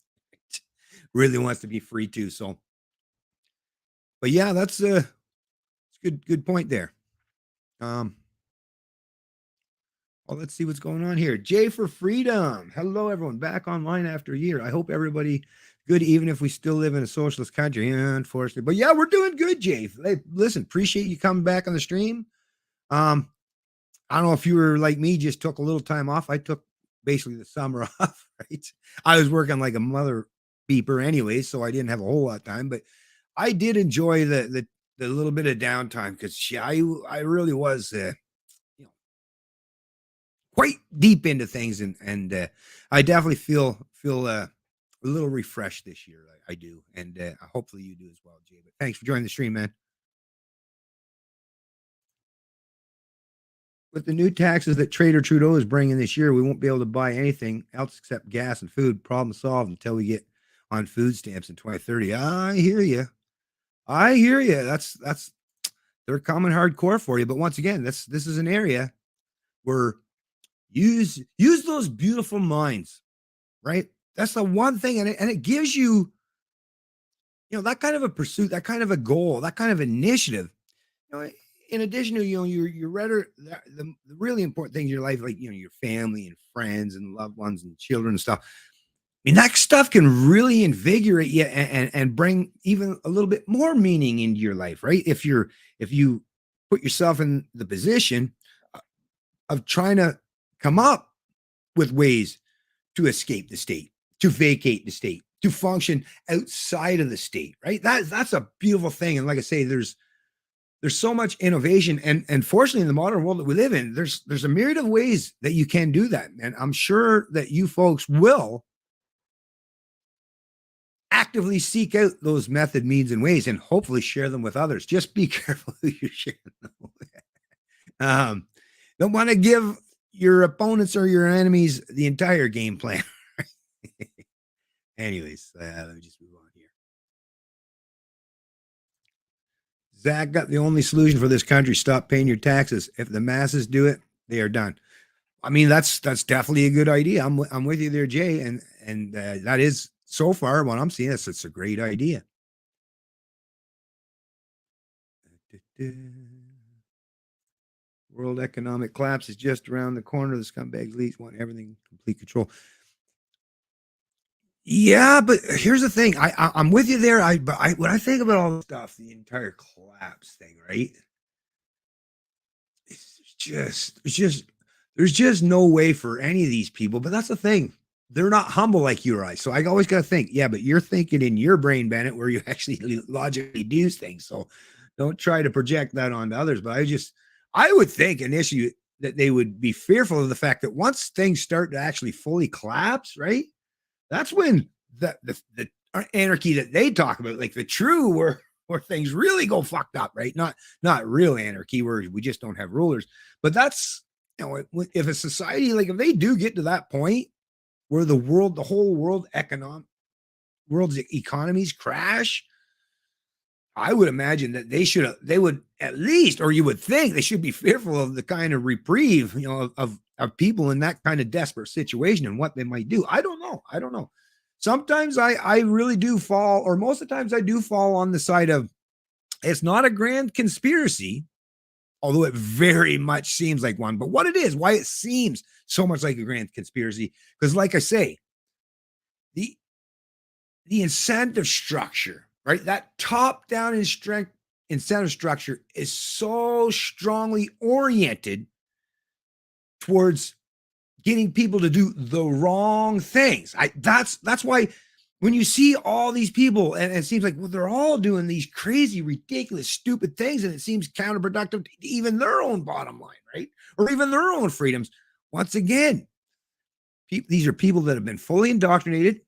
really wants to be free too. So, but yeah, that's a good point there. Um, well, let's see what's going on here. Jay for Freedom. Hello, everyone. Back online after a year. I hope everybody good, even if we still live in a socialist country. Yeah, unfortunately. But yeah, we're doing good, Jay. Hey, listen, appreciate you coming back on the stream. I don't know if you were like me, just took a little time off. I took basically the summer off, right? I was working like a mother beeper anyway, so I didn't have a whole lot of time, but I did enjoy the little bit of downtime because I really was you know quite deep into things, and I definitely feel a little refreshed this year. I do, and hopefully you do as well, Jay. But thanks for joining the stream, man. With the new taxes that Trader Trudeau is bringing this year, we won't be able to buy anything else except gas and food. Problem solved until we get on food stamps in 2030. I hear you. I hear you. That's they're coming hardcore for you. But once again, this is an area where use those beautiful minds, right? That's the one thing, and it gives you, that kind of a pursuit, that kind of a goal, that kind of initiative. In addition to your the really important things in your life, like your family and friends and loved ones and children and stuff. I mean, that stuff can really invigorate you and bring even a little bit more meaning into your life, right? If you put yourself in the position of trying to come up with ways to escape the state, to vacate the state, to function outside of the state, right? That's a beautiful thing. And like I say, there's so much innovation, and fortunately in the modern world that we live in, there's a myriad of ways that you can do that. And I'm sure that you folks will actively seek out those method, means, and ways, and hopefully share them with others. Just be careful who you're sharing them with. Don't want to give your opponents or your enemies the entire game plan. Anyways, let me just move on here. Zach got the only solution for this country: stop paying your taxes. If the masses do it, they are done. I mean, that's definitely a good idea. I'm with you there, Jay, and that is so far what I'm seeing. It's a great idea. World economic collapse is just around the corner. The scumbags leads want everything complete control. Yeah, but here's the thing. I'm with you there. But when I think about all the stuff, the entire collapse thing, right? There's just no way for any of these people. But that's the thing. They're not humble like you or I. So I always got to think, yeah, but you're thinking in your brain, Bennett, where you actually logically do things. So don't try to project that onto others. But I would think initially that they would be fearful of the fact that once things start to actually fully collapse, right? That's when the anarchy that they talk about, like the true where things really go fucked up, right? Not real anarchy where we just don't have rulers, but that's if a society, like if they do get to that point where the whole world's economies crash, I would imagine that they would at least, or you would think they should be fearful of the kind of reprieve, of people in that kind of desperate situation and what they might do. I don't know. Sometimes I really do fall, or most of the times I do fall on the side of it's not a grand conspiracy, although it very much seems like one. But what it is, why it seems so much like a grand conspiracy, because like I say, the incentive structure, right? That top-down incentive structure is so strongly oriented towards getting people to do the wrong things. That's why when you see all these people, and it seems like, well, they're all doing these crazy, ridiculous, stupid things, and it seems counterproductive to even their own bottom line, right? Or even their own freedoms. Once again, these are people that have been fully indoctrinated,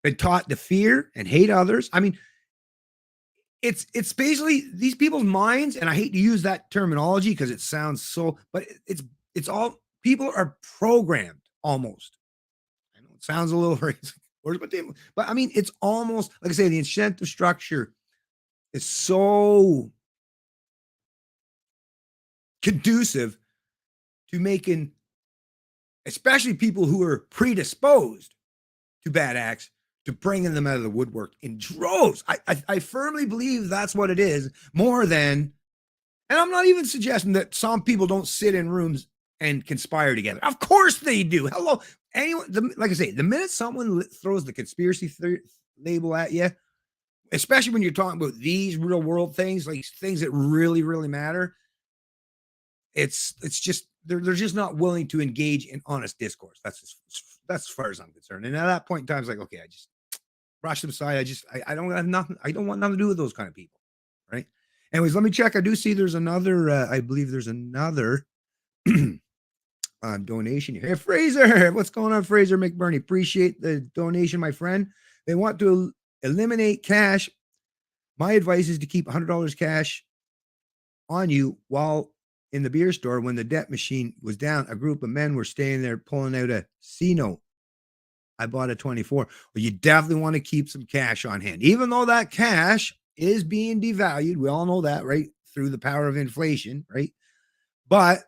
been taught to fear and hate others. I mean, it's basically these people's minds, and I hate to use that terminology because it sounds so, but it's all people are programmed almost. I know it sounds a little crazy, but I mean, it's almost like I say, the incentive structure is so conducive to making, especially people who are predisposed to bad acts, to bringing them out of the woodwork in droves. I firmly believe that's what it is, more than, and I'm not even suggesting that some people don't sit in rooms and conspire together. Of course they do. Hello, anyone. Like I say, the minute someone throws the conspiracy label at you, especially when you're talking about these real world things, like things that really, really matter, it's just they're just not willing to engage in honest discourse. That's as far as I'm concerned. And at that point in time, it's like, okay, I just brush them aside. I don't have nothing. I don't want nothing to do with those kind of people, right? Anyways, let me check. I do see there's another. I believe there's another donation here. Hey, Fraser, what's going on, Fraser McBurney? Appreciate the donation, my friend. They want to eliminate cash. My advice is to keep $100 cash on you while in the beer store. When the debt machine was down, a group of men were staying there pulling out a C note. I bought a 24. Well, you definitely want to keep some cash on hand, even though that cash is being devalued. We all know that, right? Through the power of inflation, right? But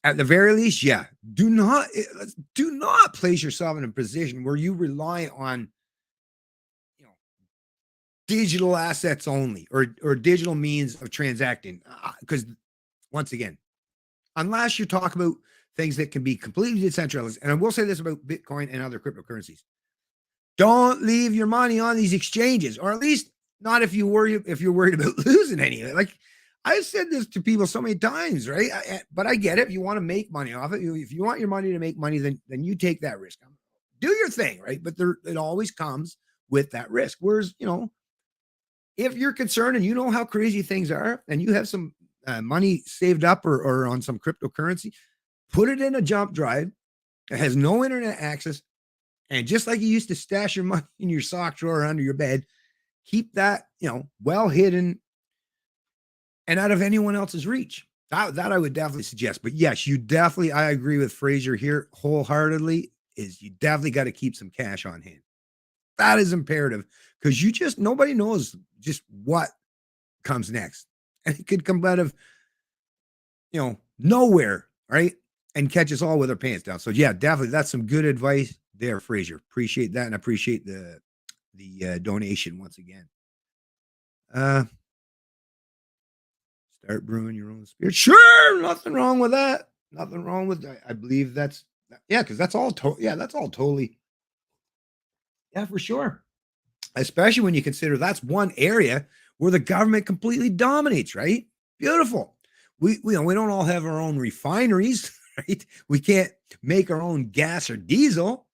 at the very least, yeah, do not place yourself in a position where you rely on, digital assets only, or digital means of transacting. Because once again, unless you're talking about things that can be completely decentralized, and I will say this about Bitcoin and other cryptocurrencies, don't leave your money on these exchanges, or at least not if you're worried about losing any of it. Like, I've said this to people so many times, right? But I get it. If you want to make money off it, if you want your money to make money, then you take that risk. Do your thing, right? But it always comes with that risk. Whereas, if you're concerned and you know how crazy things are, and you have some money saved up or on some cryptocurrency, put it in a jump drive. It has no internet access. And just like you used to stash your money in your sock drawer or under your bed, keep that, well hidden and out of anyone else's reach. That I would definitely suggest. But yes, I agree with Fraser here wholeheartedly, is you definitely got to keep some cash on hand. That is imperative, because nobody knows just what comes next. And it could come out of, nowhere, right? And catch us all with our pants down. So yeah, definitely. That's some good advice there, Fraser. Appreciate that. And I appreciate the donation once again. Start brewing your own spirit. Sure. Nothing wrong with that. Nothing wrong with that. I believe that's, yeah, because that's all totally. Yeah, for sure. Especially when you consider that's one area where the government completely dominates, right? Beautiful. We don't all have our own refineries, right? We can't make our own gas or diesel.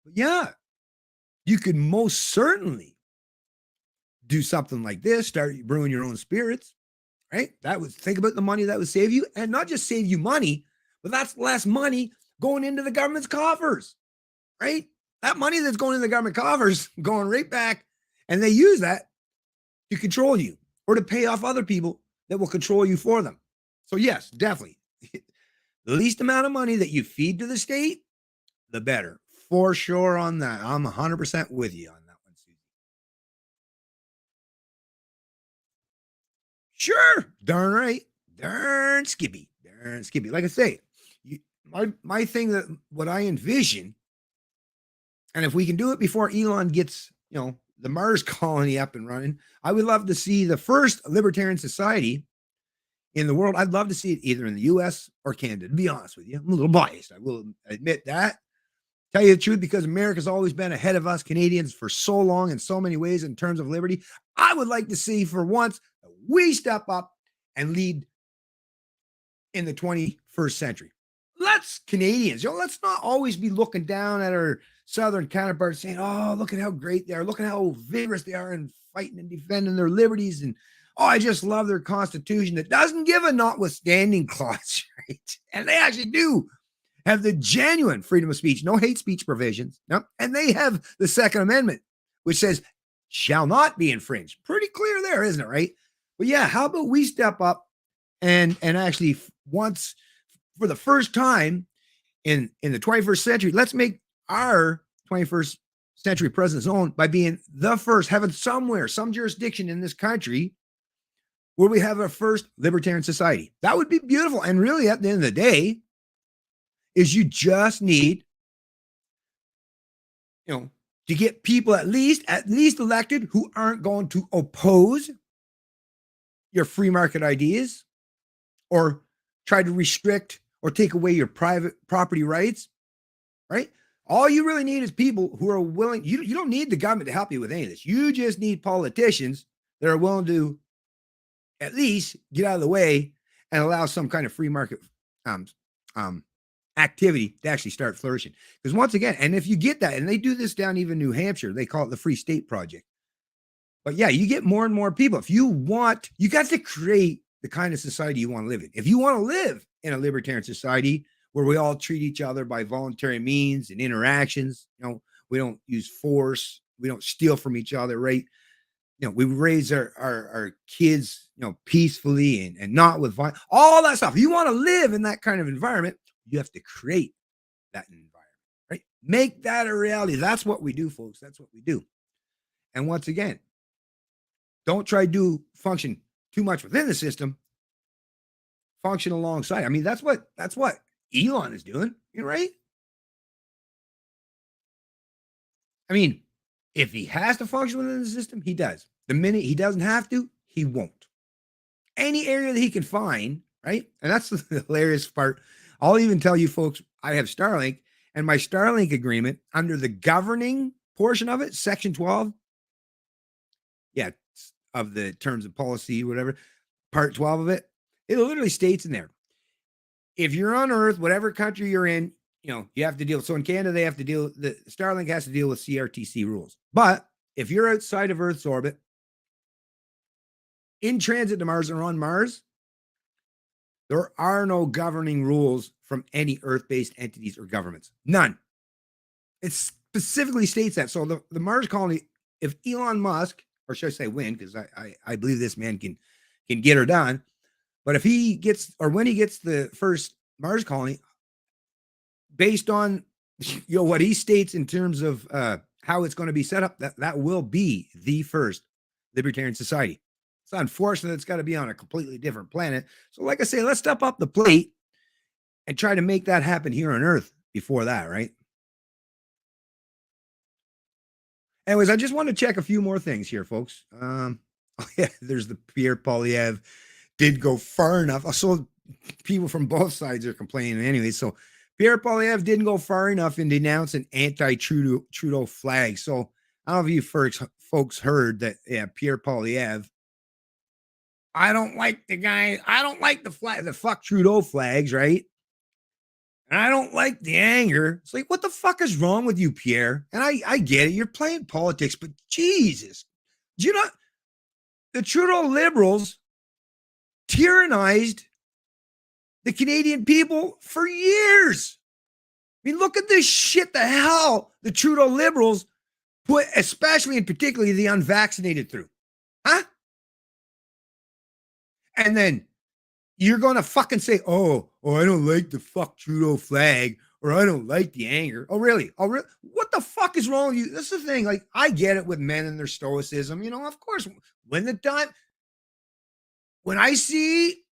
But yeah, you could most certainly do something like this, start brewing your own spirits, right? Think about the money that would save you, and not just save you money, but that's less money going into the government's coffers, right? That money that's going in the government coffers going right back, and they use that to control you or to pay off other people that will control you for them. So yes, definitely. The least amount of money that you feed to the state, the better. For sure on that. I'm 100% with you on that one, Susie. Sure. Darn right. Darn skippy. Like I say, my thing, that what I envision, and if we can do it before Elon gets, the Mars colony up and running, I would love to see the first libertarian society in the world. I'd love to see it either in the US or Canada, to be honest with you. I'm a little biased, I will admit that. Tell you the truth, because America's always been ahead of us Canadians for so long in so many ways in terms of liberty. I would like to see, for once, that we step up and lead in the 21st century. Let's Canadians, let's not always be looking down at our Southern counterparts saying, oh, look at how great they are. Look at how vigorous they are in fighting and defending their liberties. And, oh, I just love their Constitution that doesn't give a notwithstanding clause, right? And they actually do have the genuine freedom of speech, no hate speech provisions. No, and they have the Second Amendment, which says shall not be infringed. Pretty clear there, isn't it, right? But yeah, how about we step up and actually once, for the first time in the 21st century, let's make our 21st century president's own by being the first, having some jurisdiction in this country where we have our first libertarian society. That would be beautiful. And really, at the end of the day, is you just need, to get people at least elected who aren't going to oppose your free market ideas or try to restrict or take away your private property rights, right? All you really need is people who are willing. You don't need the government to help you with any of this. You just need politicians that are willing to at least get out of the way and allow some kind of free market activity to actually start flourishing. Because once again, and if you get that, and they do this down even New Hampshire, they call it the Free State Project. But yeah, you get more and more people. If you want, you got to create the kind of society you want to live in. If you want to live in a libertarian society where we all treat each other by voluntary means and interactions, we don't use force, we don't steal from each other, right? We raise our kids, peacefully and not with violence, all that stuff. If you want to live in that kind of environment, you have to create that environment, right? Make that a reality. That's what we do, folks. That's what we do. And once again, don't try to function too much within the system. Function alongside. I mean, that's what Elon is doing, right? I mean, if he has to function within the system, he does. The minute he doesn't have to, he won't. Any area that he can find, right? And that's the hilarious part. I'll even tell you folks, I have Starlink, and my Starlink agreement under the governing portion of it, section 12, of the terms of policy, whatever, part 12 of it, it literally states in there, if you're on Earth, whatever country you're in, you have to deal. So in Canada, they have to deal, the Starlink has to deal with CRTC rules. But if you're outside of Earth's orbit, in transit to Mars or on Mars, there are no governing rules from any Earth-based entities or governments. None. It specifically states that. So the Mars colony, if Elon Musk, or should I say win, because I believe this man can get her done. But if he gets, or when he gets the first Mars colony, based on what he states in terms of how it's going to be set up, that will be the first libertarian society. It's unfortunate it's got to be on a completely different planet. So like I say, let's step up the plate and try to make that happen here on Earth before that, right? Anyways, I just want to check a few more things here, folks. There's the Pierre Poilievre did go far enough. So people from both sides are complaining anyway. So Pierre Poilievre didn't go far enough in denouncing anti-Trudeau flag. So I don't know if you folks heard that, Pierre Poilievre, I don't like the guy. I don't like the flag, the fuck Trudeau flags, right? And I don't like the anger. It's like, what the fuck is wrong with you, Pierre? And I get it. You're playing politics, but Jesus, do you not? The Trudeau Liberals tyrannized the Canadian people for years. I mean, look at this shit, the hell the Trudeau Liberals put, especially and particularly the unvaccinated through. Huh? And then you're going to fucking say, oh, I don't like the fuck Trudeau flag, or I don't like the anger. Oh, really? Oh, really? What the fuck is wrong with you? That's the thing. Like, I get it with men and their stoicism. Of course, when I see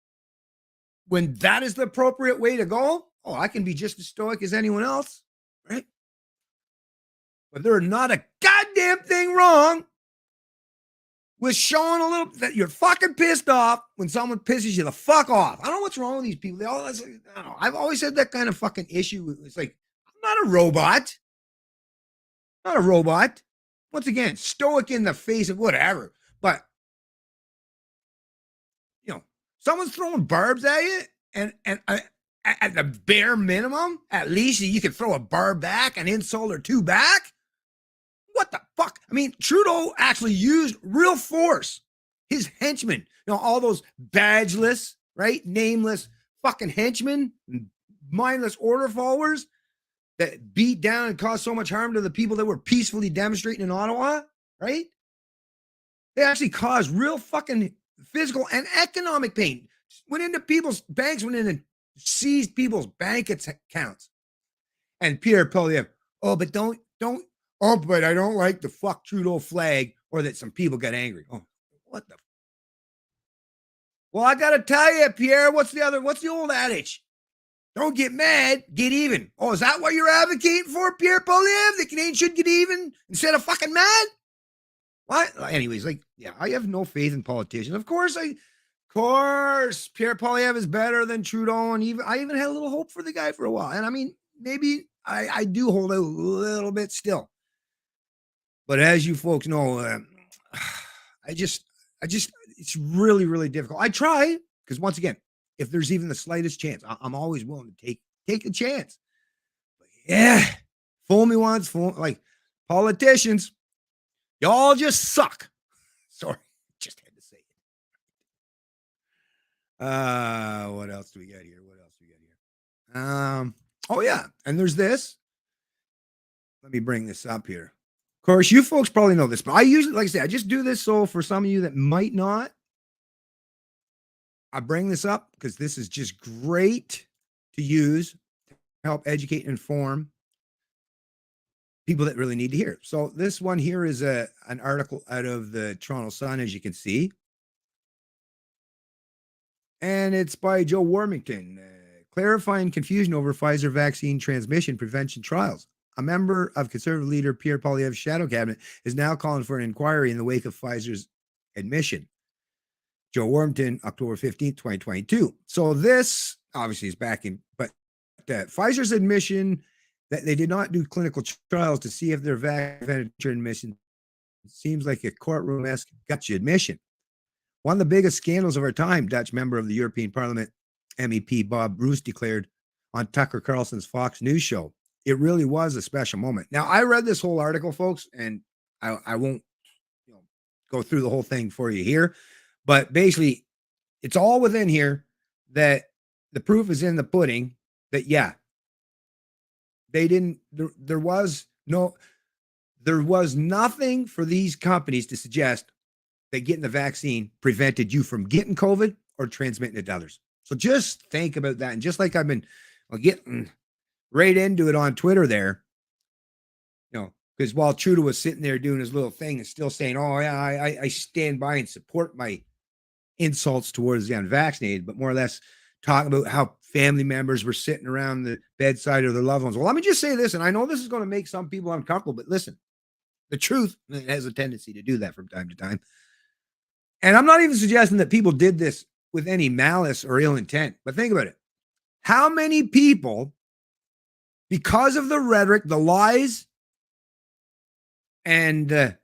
when that is the appropriate way to go, I can be just as stoic as anyone else, right? But there's not a goddamn thing wrong with showing a little that you're fucking pissed off when someone pisses you the fuck off. I don't know what's wrong with these people. They all, I don't know. I've always had that kind of fucking issue. It's like, I'm not a robot. Not a robot. Once again, stoic in the face of whatever. But, someone's throwing barbs at you, and at the bare minimum, at least you can throw a barb back, an insult or two back. What the fuck? I mean, Trudeau actually used real force. His henchmen, all those badgeless, right, nameless fucking henchmen, mindless order followers that beat down and caused so much harm to the people that were peacefully demonstrating in Ottawa, right? They actually caused real fucking physical and economic pain. Went into people's banks, went in and seized people's bank accounts. And Pierre Poilievre, but but I don't like the fuck Trudeau flag, or that some people got angry. Oh, what the? Well, I got to tell you, Pierre, what's the old adage? Don't get mad, get even. Oh, is that what you're advocating for, Pierre Poilievre? The Canadians should get even instead of fucking mad? What? Anyways, like, yeah, I have no faith in politicians. Of course, Pierre Poilievre is better than Trudeau, and I even had a little hope for the guy for a while. And I mean, maybe I do hold out a little bit still. But as you folks know, it's really, really difficult. I try because once again, if there's even the slightest chance, I'm always willing to take a chance. But yeah, fool me once, like politicians, y'all just suck. Sorry, just had to say it. What else do we got here? Oh yeah, and there's this. Let me bring this up here. Of course, you folks probably know this, but I usually, like I say, I just do this so for some of you that might not, I bring this up because this is just great to use to help educate and inform people that really need to hear. So this one here is an article out of the Toronto Sun, as you can see. And it's by Joe Warmington, clarifying confusion over Pfizer vaccine transmission prevention trials. A member of Conservative leader Pierre Poilievre's shadow cabinet is now calling for an inquiry in the wake of Pfizer's admission. Joe Warmington, October 15th, 2022. So this obviously is back in, but Pfizer's admission that they did not do clinical trials to see if their vaccine admission seems like a courtroom-esque gotcha admission. One of the biggest scandals of our time, Dutch member of the European Parliament, MEP Bob Bruce declared on Tucker Carlson's Fox News show. It really was a special moment. Now, I read this whole article, folks, and I won't go through the whole thing for you here, but basically, it's all within here that the proof is in the pudding that, yeah, they didn't, there was nothing for these companies to suggest that getting the vaccine prevented you from getting COVID or transmitting it to others. So just think about that. And just like I've been getting right into it on Twitter there, because while Trudeau was sitting there doing his little thing and still saying, oh, yeah, I stand by and support my insults towards the unvaccinated, but more or less talking about how family members were sitting around the bedside of their loved ones. Well, let me just say this, and I know this is going to make some people uncomfortable, but listen, the truth has a tendency to do that from time to time. And I'm not even suggesting that people did this with any malice or ill intent, but think about it. How many people, because of the rhetoric, the lies, and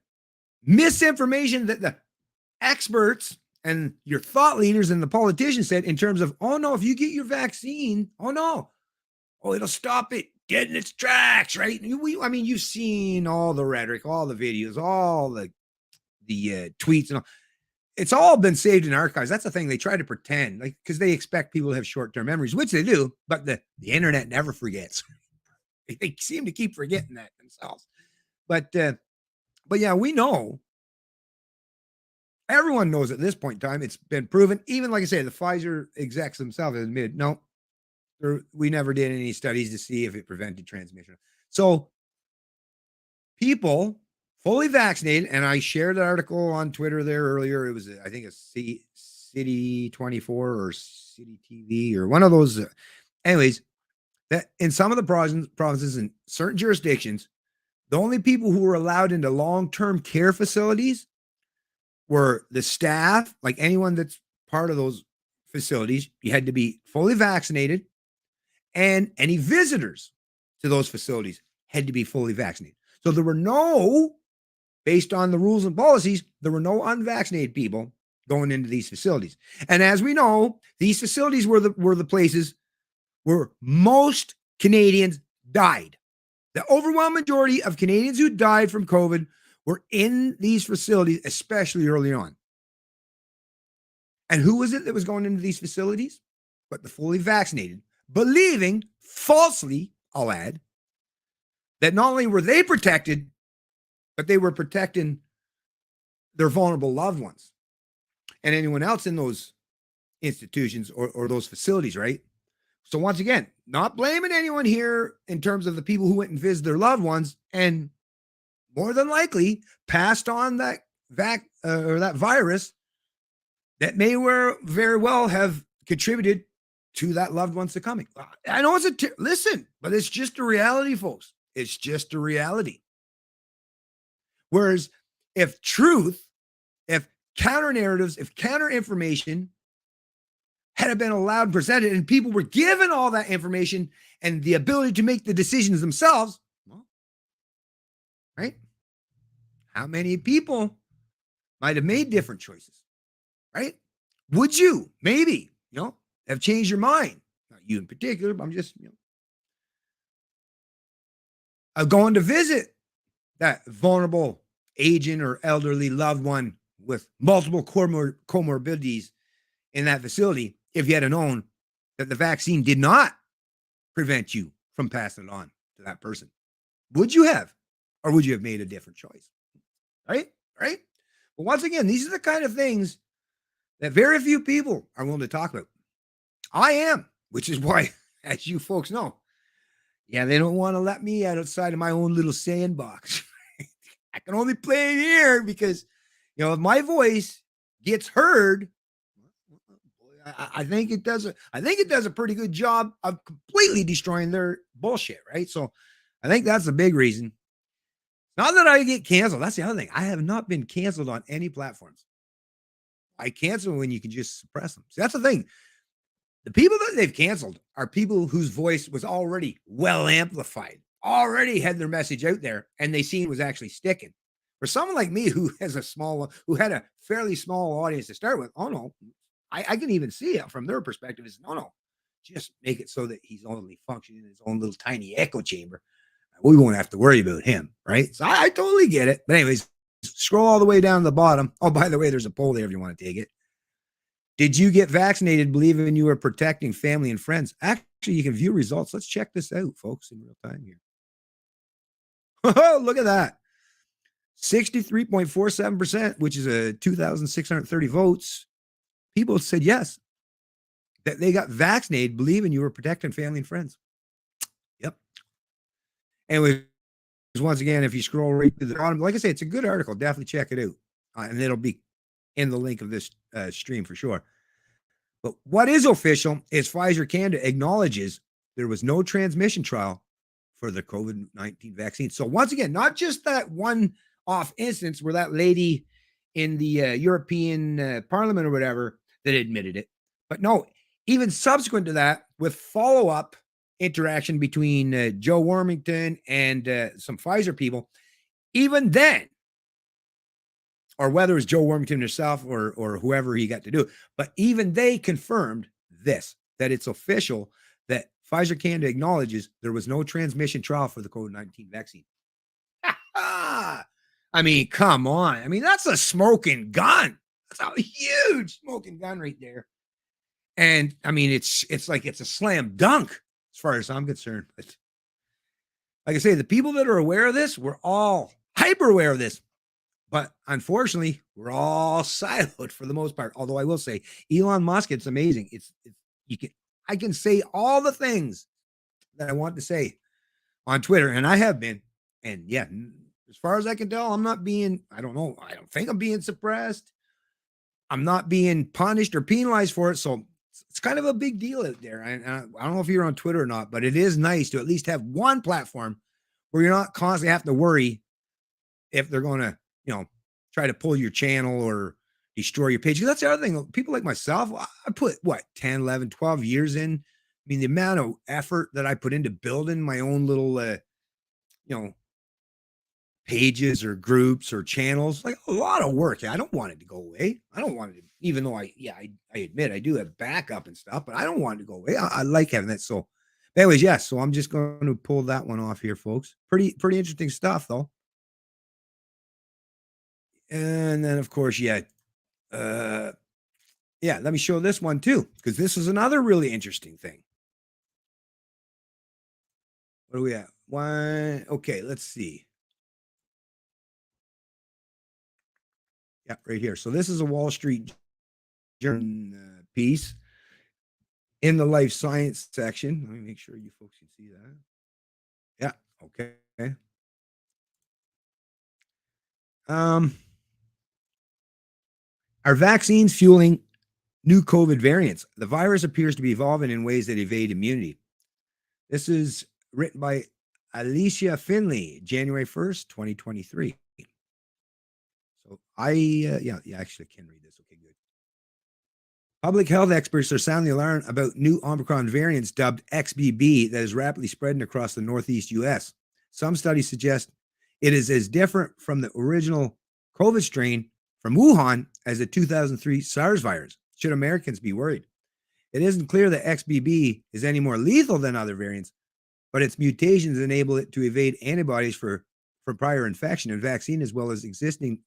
misinformation that the experts and your thought leaders and the politicians said in terms of, oh no, if you get your vaccine, it'll stop it dead in its tracks, right? I mean, you've seen all the rhetoric, all the videos, all the tweets and all. It's all been saved in archives. That's the thing. They try to pretend, like, because they expect people to have short-term memories, which they do, but the internet never forgets. They seem to keep forgetting that themselves. But yeah, we know. Everyone knows at this point in time, it's been proven. Even like I say, the Pfizer execs themselves have admitted, no, we never did any studies to see if it prevented transmission. So people fully vaccinated, and I shared an article on Twitter there earlier. It was, I think, a City 24 or City TV or one of those. Anyways, that in some of the provinces and certain jurisdictions, the only people who were allowed into long-term care facilities were the staff, like anyone that's part of those facilities. You had to be fully vaccinated, and any visitors to those facilities had to be fully vaccinated. So there were no, based on the rules and policies, there were no unvaccinated people going into these facilities. And as we know, these facilities were the places where most Canadians died. The overwhelming majority of Canadians who died from COVID were in these facilities, especially early on. And who was it that was going into these facilities? But the fully vaccinated, believing falsely, I'll add, that not only were they protected, but they were protecting their vulnerable loved ones and anyone else in those institutions or those facilities, right? So once again, not blaming anyone here in terms of the people who went and visited their loved ones and more than likely passed on that virus that may very well have contributed to that loved one's succumbing. I know listen, but it's just a reality, folks. It's just a reality. Whereas if truth, if counter narratives, if counter information had been allowed and presented and people were given all that information and the ability to make the decisions themselves, well, right? How many people might have made different choices, right? Would you maybe, have changed your mind? Not you in particular, but I'm just, going to visit that vulnerable, aging, or elderly loved one with multiple comorbidities in that facility if you had known that the vaccine did not prevent you from passing it on to that person. Would you have? Or would you have made a different choice? Right? Right? But once again, these are the kind of things that very few people are willing to talk about. I am, which is why, as you folks know, they don't want to let me outside of my own little sandbox. I can only play it here because, if my voice gets heard, I think it does. I think it does a pretty good job of completely destroying their bullshit, right? So, I think that's a big reason. Not that I get canceled. That's the other thing. I have not been canceled on any platforms. I cancel when you can just suppress them. See, that's the thing. The people that they've canceled are people whose voice was already well amplified, already had their message out there, and they seen it was actually sticking. For someone like me who had a fairly small audience to start with, oh no, I can even see it from their perspective is no, just make it so that he's only functioning in his own little tiny echo chamber. We won't have to worry about him, right? So I totally get it. But anyways, scroll all the way down to the bottom. Oh, by the way, there's a poll there if you want to take it. Did you get vaccinated believing you were protecting family and friends? Actually, you can view results. Let's check this out, folks, in real time here. Oh, look at that. 63.47%, which is a 2,630 votes. People said yes, that they got vaccinated believing you were protecting family and friends. Yep. Anyways, once again, if you scroll right to the bottom, like I say, it's a good article. Definitely check it out. And it'll be in the link of this stream for sure. But what is official is Pfizer Canada acknowledges there was no transmission trial for the COVID-19 vaccine. So once again, not just that one-off instance where that lady in the European Parliament or whatever that admitted it, but no, even subsequent to that, with follow-up interaction between Joe Warmington and some Pfizer people, even then, or whether it's Joe Warmington herself or whoever he got to do, but even they confirmed this, that it's official that Pfizer Canada acknowledges there was no transmission trial for the COVID-19 vaccine. I mean, come on. I mean, that's a smoking gun. That's a huge smoking gun right there. And I mean, it's like it's a slam dunk as far as I'm concerned. But like I say, the people that are aware of this, we're all hyper aware of this. But unfortunately, we're all siloed for the most part. Although I will say, Elon Musk, it's amazing. I can say all the things that I want to say on Twitter, and I have been. And yeah, as far as I can tell, I don't think I'm being suppressed. I'm not being punished or penalized for it. So it's kind of a big deal out there. I don't know if you're on Twitter or not, but it is nice to at least have one platform where you're not constantly having to worry if they're going to, try to pull your channel or destroy your page. That's the other thing. People like myself, I put 10, 11, 12 years in. I mean, the amount of effort that I put into building my own little, pages or groups or channels, like a lot of work. I don't want it to go away. I don't want it to, even though I admit I do have backup and stuff, but I don't want it to go away. I like having that. So anyways, yes. So I'm just going to pull that one off here, folks. Pretty interesting stuff though. And then of course, let me show this one too, because this is another really interesting thing. What do we have? One. Okay, let's see. Yeah, right here. So this is a Wall Street Journal piece in the life science section. Let me make sure you folks can see that. Yeah. Okay. Are vaccines fueling New COVID variants. The virus appears to be evolving in ways that evade immunity. This is written by Alicia Finley, January 1st, 2023. So I actually can read this. Okay, good. Public health experts are sounding the alarm about new Omicron variants dubbed XBB that is rapidly spreading across the Northeast US. Some studies suggest it is as different from the original COVID strain from Wuhan as the 2003 SARS virus. Should Americans be worried? It isn't clear that XBB is any more lethal than other variants, but its mutations enable it to evade antibodies for prior infection and vaccine, as well as existing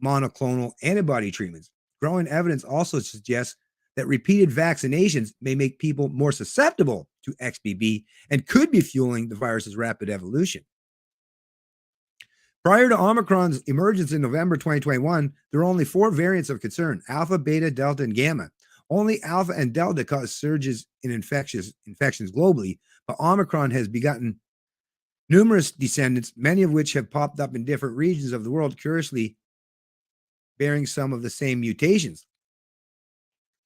monoclonal antibody treatments. Growing evidence also suggests that repeated vaccinations may make people more susceptible to XBB and could be fueling the virus's rapid evolution. Prior to Omicron's emergence in November 2021, there were only 4 variants of concern: Alpha, Beta, Delta, and Gamma. Only Alpha and Delta cause surges in infections globally, but Omicron has begotten numerous descendants, many of which have popped up in different regions of the world, curiously bearing some of the same mutations.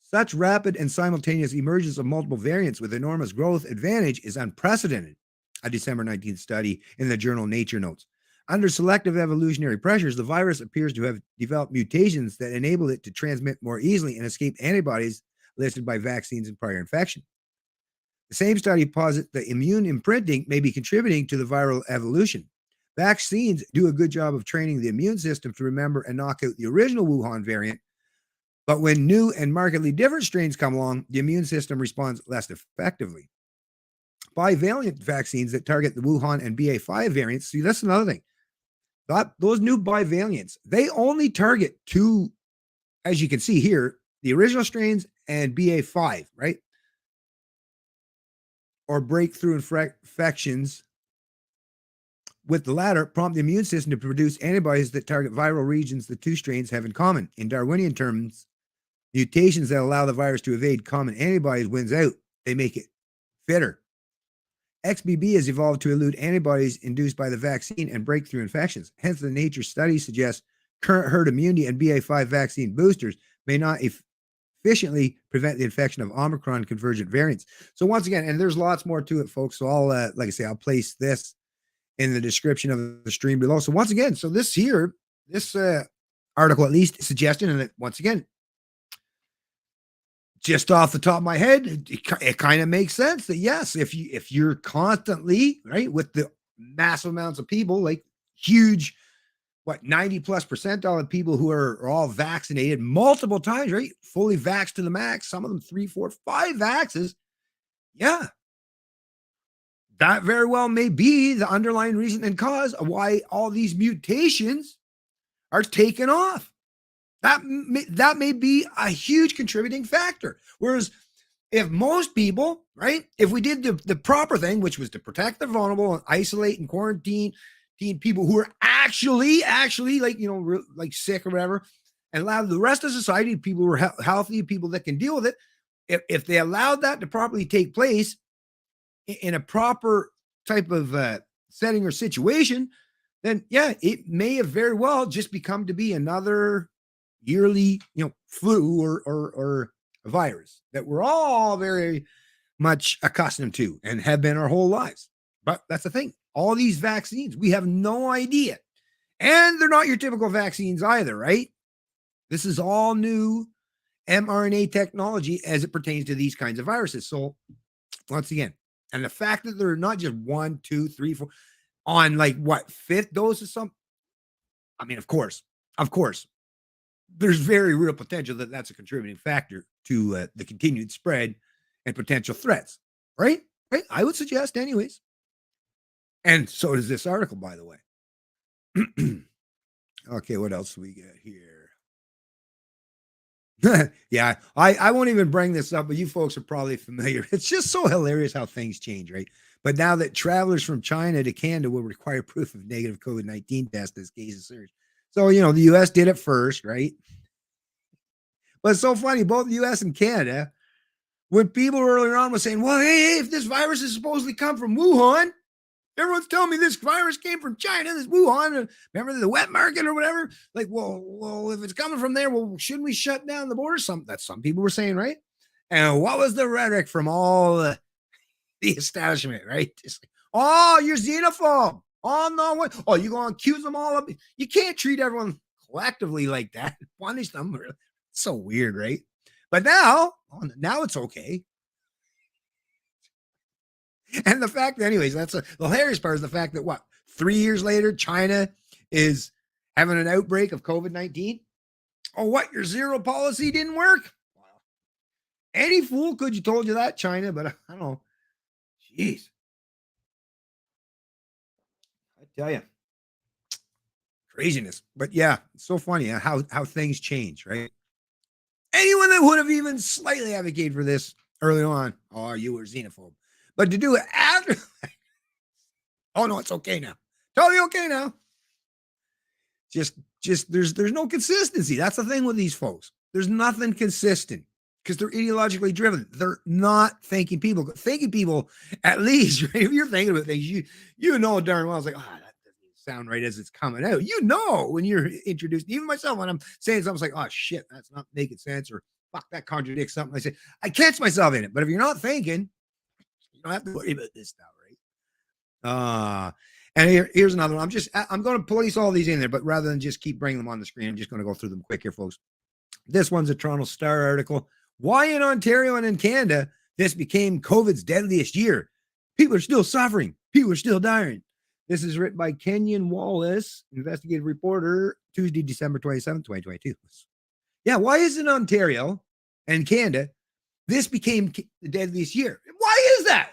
Such rapid and simultaneous emergence of multiple variants with enormous growth advantage is unprecedented, a December 19th study in the journal Nature notes. Under selective evolutionary pressures, the virus appears to have developed mutations that enable it to transmit more easily and escape antibodies listed by vaccines and prior infection. The same study posits that immune imprinting may be contributing to the viral evolution. Vaccines do a good job of training the immune system to remember and knock out the original Wuhan variant, but when new and markedly different strains come along, the immune system responds less effectively. Bivalent vaccines that target the Wuhan and BA5 variants, see, that's another thing. Those new bivalents, they only target 2, as you can see here, the original strains and BA5, right? Or breakthrough infections with the latter prompt the immune system to produce antibodies that target viral regions the 2 strains have in common. In Darwinian terms, mutations that allow the virus to evade common antibodies wins out. They make it fitter. XBB has evolved to elude antibodies induced by the vaccine and breakthrough infections. Hence, the Nature study suggests current herd immunity and BA5 vaccine boosters may not efficiently prevent the infection of Omicron convergent variants. So once again, and there's lots more to it, folks. So I'll, like I say, I'll place this in the description of the stream below. So once again, so this article at least suggested, and once again, just off the top of my head, it kind of makes sense that yes, if you're constantly right with the massive amounts of people, like huge, 90+% of the people who are all vaccinated multiple times, right? Fully vaxxed to the max, some of them 3, 4, 5 vaxes. Yeah. That very well may be the underlying reason and cause of why all these mutations are taken off. That may be a huge contributing factor. Whereas if most people, right, if we did the proper thing, which was to protect the vulnerable and isolate and quarantine people who are actually like, like sick or whatever, and allow the rest of society, people who are healthy, people that can deal with it, if they allowed that to properly take place in a proper type of setting or situation, then yeah, it may have very well just become to be another yearly, flu or a virus that we're all very much accustomed to and have been our whole lives. But that's the thing. All these vaccines, we have no idea. And they're not your typical vaccines either, right? This is all new mRNA technology as it pertains to these kinds of viruses. So once again, and the fact that they're not just 1, 2, 3, 4 on like what 5th dose of some, I mean, of course, there's very real potential that that's a contributing factor to the continued spread and potential threats, right? I would suggest anyways. And so does this article, by the way. Okay, what else do we get here? Yeah, I won't even bring this up, but you folks are probably familiar. It's just so hilarious how things change, right? But now that travelers from China to Canada will require proof of negative COVID-19 test as cases surge. So, the U.S. did it first, right? But it's so funny, both the U.S. and Canada, when people earlier on were saying, well, hey, if this virus is supposedly come from Wuhan, Everyone's telling me this virus came from China, this Wuhan. Remember the wet market or whatever? Like, well, if it's coming from there, well, shouldn't we shut down the border? That's some people were saying, right? And what was the rhetoric from all the establishment, right? Just like, oh, you're xenophobe. Oh no, what? Oh, you're gonna accuse them all of it. You can't treat everyone collectively like that. Punish them. It's so weird, right? But now it's okay. And the fact that, anyways, the hilarious part is the fact that 3 years later, China is having an outbreak of COVID-19. Oh, what? Your zero policy didn't work? Wow. Any fool could have told you that, China, but I don't know. Jeez. I tell you. Craziness. But yeah, it's so funny how things change, right? Anyone that would have even slightly advocated for this early on, oh, you were xenophobe. But to do it after, oh no, it's okay now. Totally okay now. Just there's no consistency. That's the thing with these folks. There's nothing consistent because they're ideologically driven. They're not thinking people. Thinking people, at least, right? If you're thinking about things, you know darn well. It's like, that doesn't sound right as it's coming out. You know when you're introduced. Even myself, when I'm saying something, it's like, oh shit, that's not making sense, or fuck, that contradicts something. I say, I catch myself in it. But if you're not thinking, you don't have to worry about this stuff, right? And here's another one. I'm going to place all these in there, but rather than just keep bringing them on the screen, I'm just going to go through them quick here, folks. This one's a Toronto Star article. Why in Ontario and in Canada this became COVID's deadliest year? People are still suffering. People are still dying. This is written by Kenyon Wallace, investigative reporter, Tuesday, December 27, 2022. Yeah, why is it Ontario and Canada this became the deadliest year? Why is that?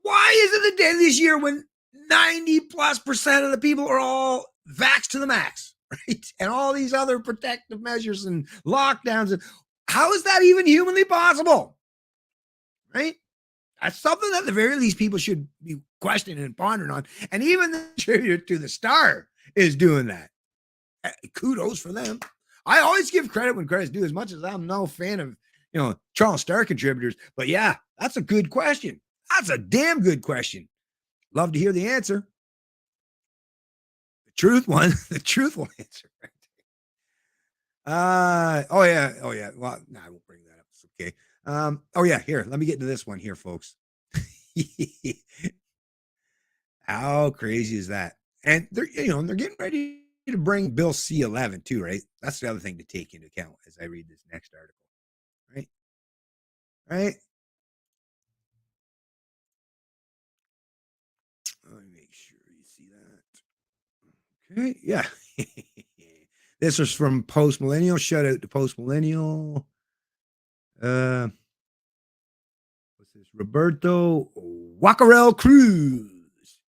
Why is it the deadliest year when 90+% of the people are all vaxxed to the max, right? And all these other protective measures and lockdowns. And how is that even humanly possible? Right? That's something that at the very least people should be questioning and pondering on. And even the contributor to the Star is doing that. Kudos for them. I always give credit when credit's due, as much as I'm no fan of, Toronto Star contributors. But yeah, that's a good question. That's a damn good question. Love to hear the answer. The truthful answer. Right? Oh yeah. Well, no, I won't bring that up. It's okay. Oh yeah, here. Let me get into this one here, folks. How crazy is that? And they're getting ready to bring Bill C-11 too, right? That's the other thing to take into account as I read this next article. Right? Let me make sure you see that. Okay, yeah. This was from Post Millennial. Shout out to Post Millennial. What's this? Roberto Wacarel Cruz.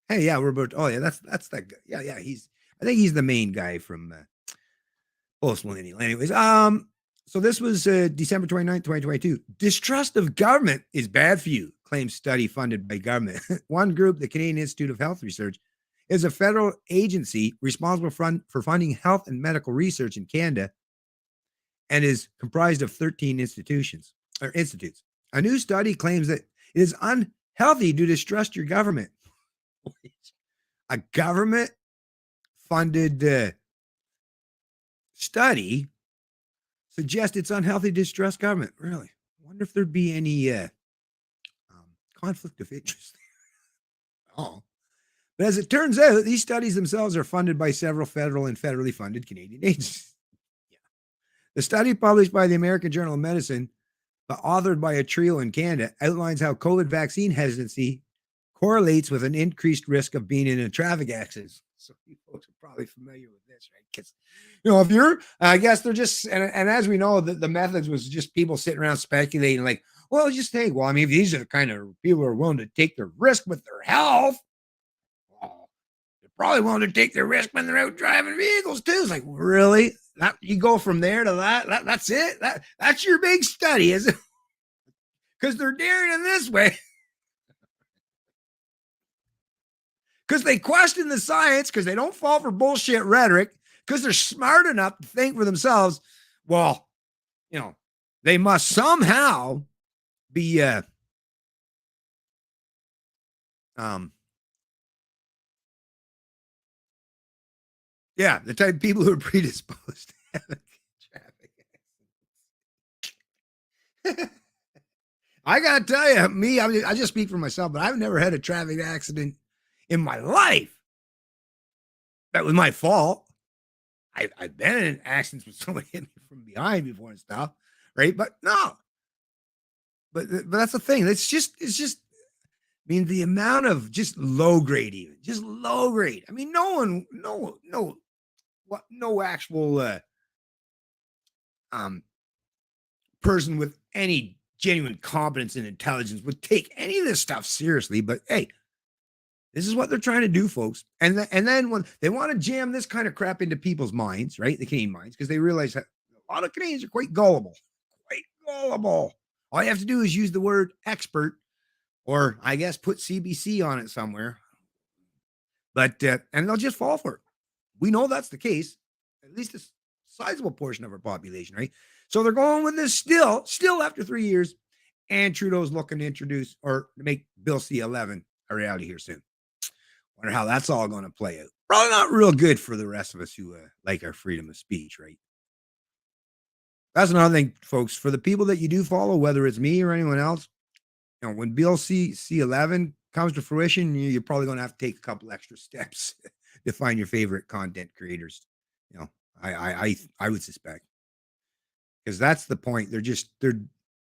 Hey, yeah, Roberto. Oh, yeah, that's that guy. Yeah. I think he's the main guy from Post Millennial. Anyways, so this was December 29th, 2022. Distrust of government is bad for you, claims study funded by government. One group, the Canadian Institute of Health Research, is a federal agency responsible for funding health and medical research in Canada and is comprised of 13 institutes. A new study claims that it is unhealthy to distrust your government. A government-funded study suggests it's unhealthy to distrust government. Really? I wonder if there'd be any conflict of interest. Oh. But as it turns out, these studies themselves are funded by several federal and federally funded Canadian agencies. Yeah. The study published by the American Journal of Medicine, but authored by a trio in Canada, outlines how COVID vaccine hesitancy correlates with an increased risk of being in a traffic accident. So you folks are probably familiar with this, right? Because, if you're, I guess they're just, and as we know, the methods was just people sitting around speculating like, well, just think, well, I mean, if these are the kind of people who are willing to take the risk with their health, well, they're probably willing to take their risk when they're out driving vehicles too. It's like, really? That you go from there to that's it? That's your big study, is it? Because they're daring in this way. Because they question the science, because they don't fall for bullshit rhetoric, because they're smart enough to think for themselves, well, they must somehow be Yeah, the type of people who are predisposed to have traffic accidents. I gotta tell you, I just speak for myself, but I've never had a traffic accident in my life that was my fault. I've been in accidents with somebody hit me from behind before and stuff, right? But no, but that's the thing. It's just. I mean, the amount of just low grade, even just low grade. I mean, no actual um person with any genuine competence and intelligence would take any of this stuff seriously. But hey, this is what they're trying to do, folks. And then when they want to jam this kind of crap into people's minds, right? The Canadian minds, because they realize that a lot of Canadians are quite gullible. Quite gullible. All you have to do is use the word expert, or I guess put CBC on it somewhere. But and they'll just fall for it. We know that's the case. At least a sizable portion of our population, right? So they're going with this still after 3 years. And Trudeau's looking to introduce or make Bill C-11 a reality here soon. Wonder how that's all going to play out. Probably not real good for the rest of us who like our freedom of speech, right? That's another thing, folks. For the people that you do follow, whether it's me or anyone else, you know, when Bill C-11 comes to fruition, you're probably going to have to take a couple extra steps to find your favorite content creators. You know, I would suspect, because that's the point.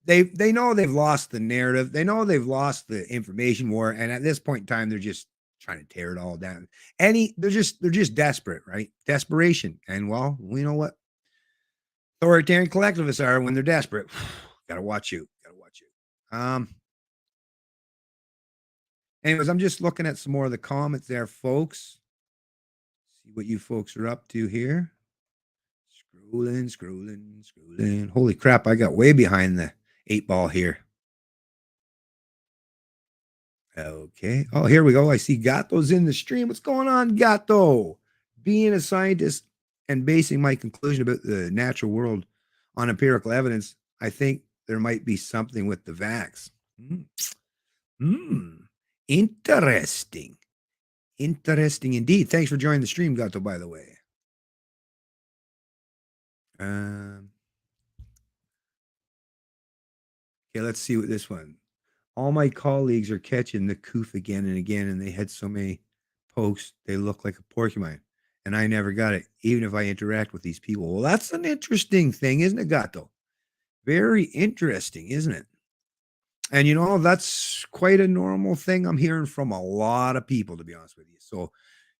They know they've lost the narrative. They know they've lost the information war, and at this point in time, they're just trying to tear it all down. They're just desperate, right? Desperation, and well, we know what authoritarian collectivists are when they're desperate. Gotta watch you. Anyways, I'm just looking at some more of the comments there, folks. See what you folks are up to here. Scrolling. Holy crap, I got way behind the 8 ball here. Okay. Oh, here we go. I see Gato's in the stream. What's going on, Gato? Being a scientist and basing my conclusion about the natural world on empirical evidence, I think there might be something with the vax. Interesting. Interesting indeed. Thanks for joining the stream, Gato, by the way. Okay, let's see what this one. All my colleagues are catching the coof again and again, and they had so many posts, they look like a porcupine. And I never got it, even if I interact with these people. Well, that's an interesting thing, isn't it, Gato? Very interesting, isn't it? And, you know, that's quite a normal thing I'm hearing from a lot of people, to be honest with you. So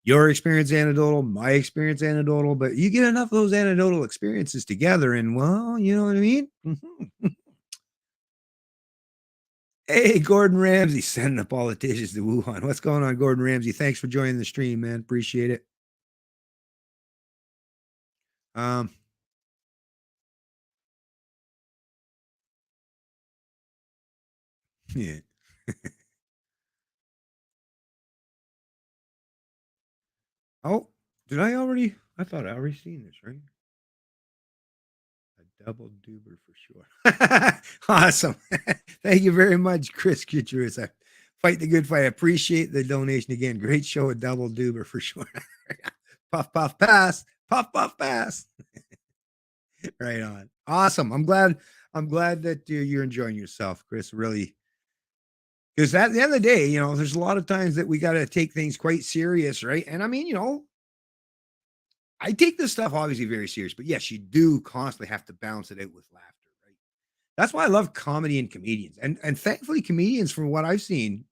your experience anecdotal, my experience anecdotal, but you get enough of those anecdotal experiences together and, well, you know what I mean? Hey, Gordon Ramsay, sending the politicians to Wuhan. What's going on, Gordon Ramsay? Thanks for joining the stream, man. Appreciate it. Yeah. Oh, did I already? I thought I already seen this, right? A double duber for sure. Awesome. Thank you very much, Chris Kucherus. I fight the good fight. I appreciate the donation again. Great show, a double duber for sure. Puff, puff, pass. Puff, puff, pass. Right on. Awesome. I'm glad that you're enjoying yourself, Chris. Really. Because at the end of the day, you know, there's a lot of times that we got to take things quite serious, right? And I mean, you know, I take this stuff obviously very serious, but yes, you do constantly have to balance it out with laughter, right? That's why I love comedy and comedians. And thankfully, comedians, from what I've seen,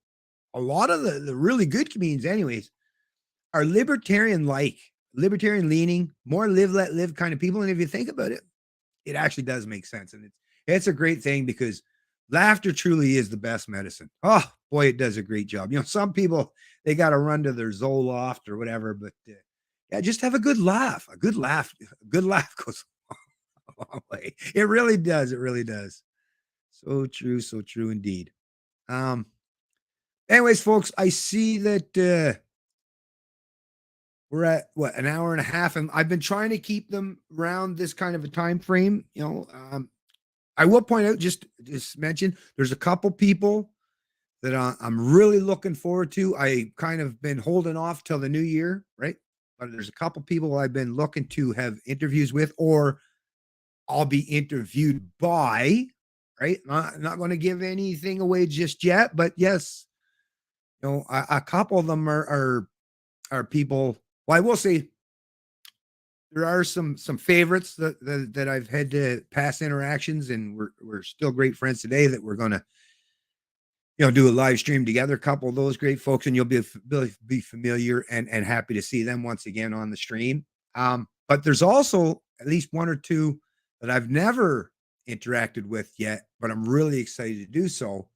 a lot of the really good comedians, anyways, are libertarian leaning, more live, let live kind of people. And if you think about it, it actually does make sense. And it's a great thing, because laughter truly is the best medicine. Oh boy, it does a great job. You know, some people, they got to run to their Zoloft or whatever, but yeah, just have a good laugh. A good laugh goes a long way. It really does. It really does. So true indeed. Anyways, folks, I see that we're at what, an hour and a half, and I've been trying to keep them around this kind of a time frame. You know, I will point out, just mention, there's a couple people that I'm really looking forward to. I kind of been holding off till the new year, right? but there's a couple people I've been looking to have interviews with, or I'll be interviewed by, right? Not going to give anything away just yet, but yes, a couple of them are people. Well, I will say there are some favorites that I've had to past interactions, and we're still great friends today that we're gonna do a live stream together. A couple of those great folks, and you'll be familiar and happy to see them once again on the stream. But there's also at least one or two that I've never interacted with yet, but I'm really excited to do so,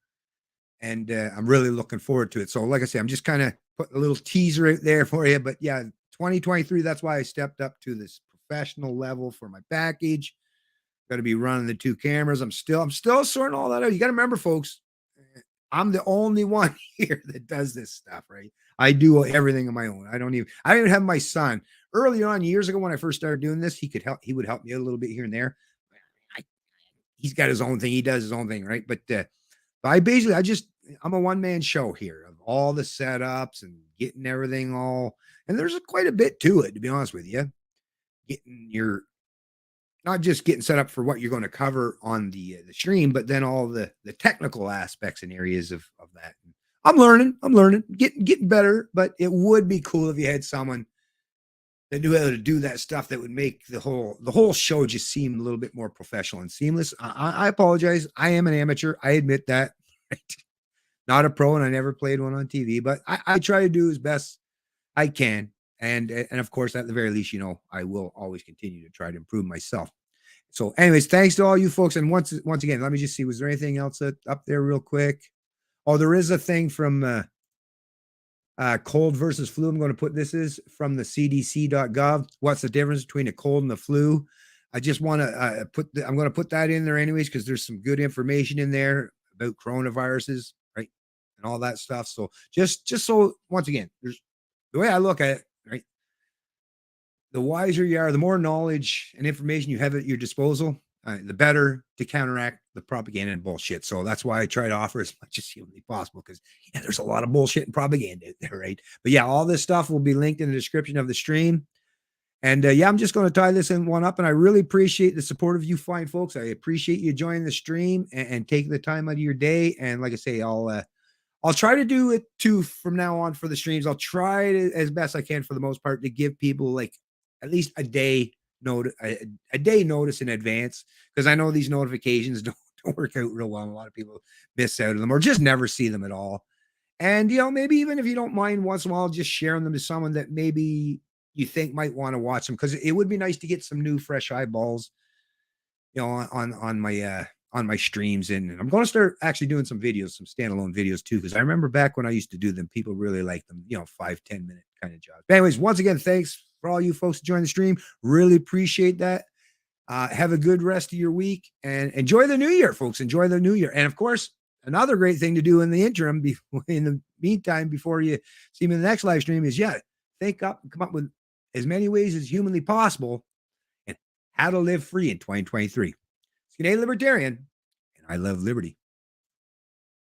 and I'm really looking forward to it. So, like I say, I'm just kind of putting a little teaser out there for you. But yeah, 2023. That's why I stepped up to this professional level for my package. Got to be running the two cameras. I'm still sorting all that out. You got to remember, folks, I'm the only one here that does this stuff, right? I do everything on my own. I don't even have my son. Earlier on, years ago, when I first started doing this, he would help me a little bit here and there. He's got his own thing. He does his own thing, right? But I'm a one-man show here of all the setups and getting everything all, and there's quite a bit to it, to be honest with you. Not just getting set up for what you're going to cover on the stream, but then all the technical aspects and areas of that. I'm learning, getting better, but it would be cool if you had someone that knew how to do that stuff that would make the whole show just seem a little bit more professional and seamless. I apologize. I am an amateur. I admit that. Not a pro, and I never played one on TV, but I try to do as best I can. And of course, at the very least, I will always continue to try to improve myself. So anyways, thanks to all you folks. And once again, let me just see, was there anything else up there real quick? Oh, there is a thing from cold versus flu. I'm going to put this is from the CDC.gov. What's the difference between a cold and a flu? I just want to I'm going to put that in there anyways, because there's some good information in there about coronaviruses, right? And all that stuff. So just so, once again, there's the way I look at it, right? The wiser you are, the more knowledge and information you have at your disposal, the better to counteract the propaganda and bullshit. So that's why I try to offer as much as humanly possible, because there's a lot of bullshit and propaganda out there, right? But yeah, all this stuff will be linked in the description of the stream. And I'm just going to tie this in one up, and I really appreciate the support of you fine folks. I appreciate you joining the stream and taking the time out of your day. And like I say, I'll try to do it too from now on for the streams. I'll try to, as best I can for the most part, to give people like at least a day notice in advance, because I know these notifications don't work out real well. A lot of people miss out on them or just never see them at all. And maybe even if you don't mind, once in a while, just sharing them to someone that maybe you think might want to watch them, because it would be nice to get some new fresh eyeballs on my streams. And I'm going to start actually doing some videos, some standalone videos too, because I remember back when I used to do them, people really liked them, 5-10 minute kind of jobs. But anyways, once again, thanks for all you folks to join the stream. Really appreciate that. Have a good rest of your week and enjoy the new year, folks. Enjoy the new year. And of course, another great thing to do in the interim, in the meantime, before you see me in the next live stream, is think up and come up with as many ways as humanly possible and how to live free in 2023. It's Canadian Libertarian, and I love liberty.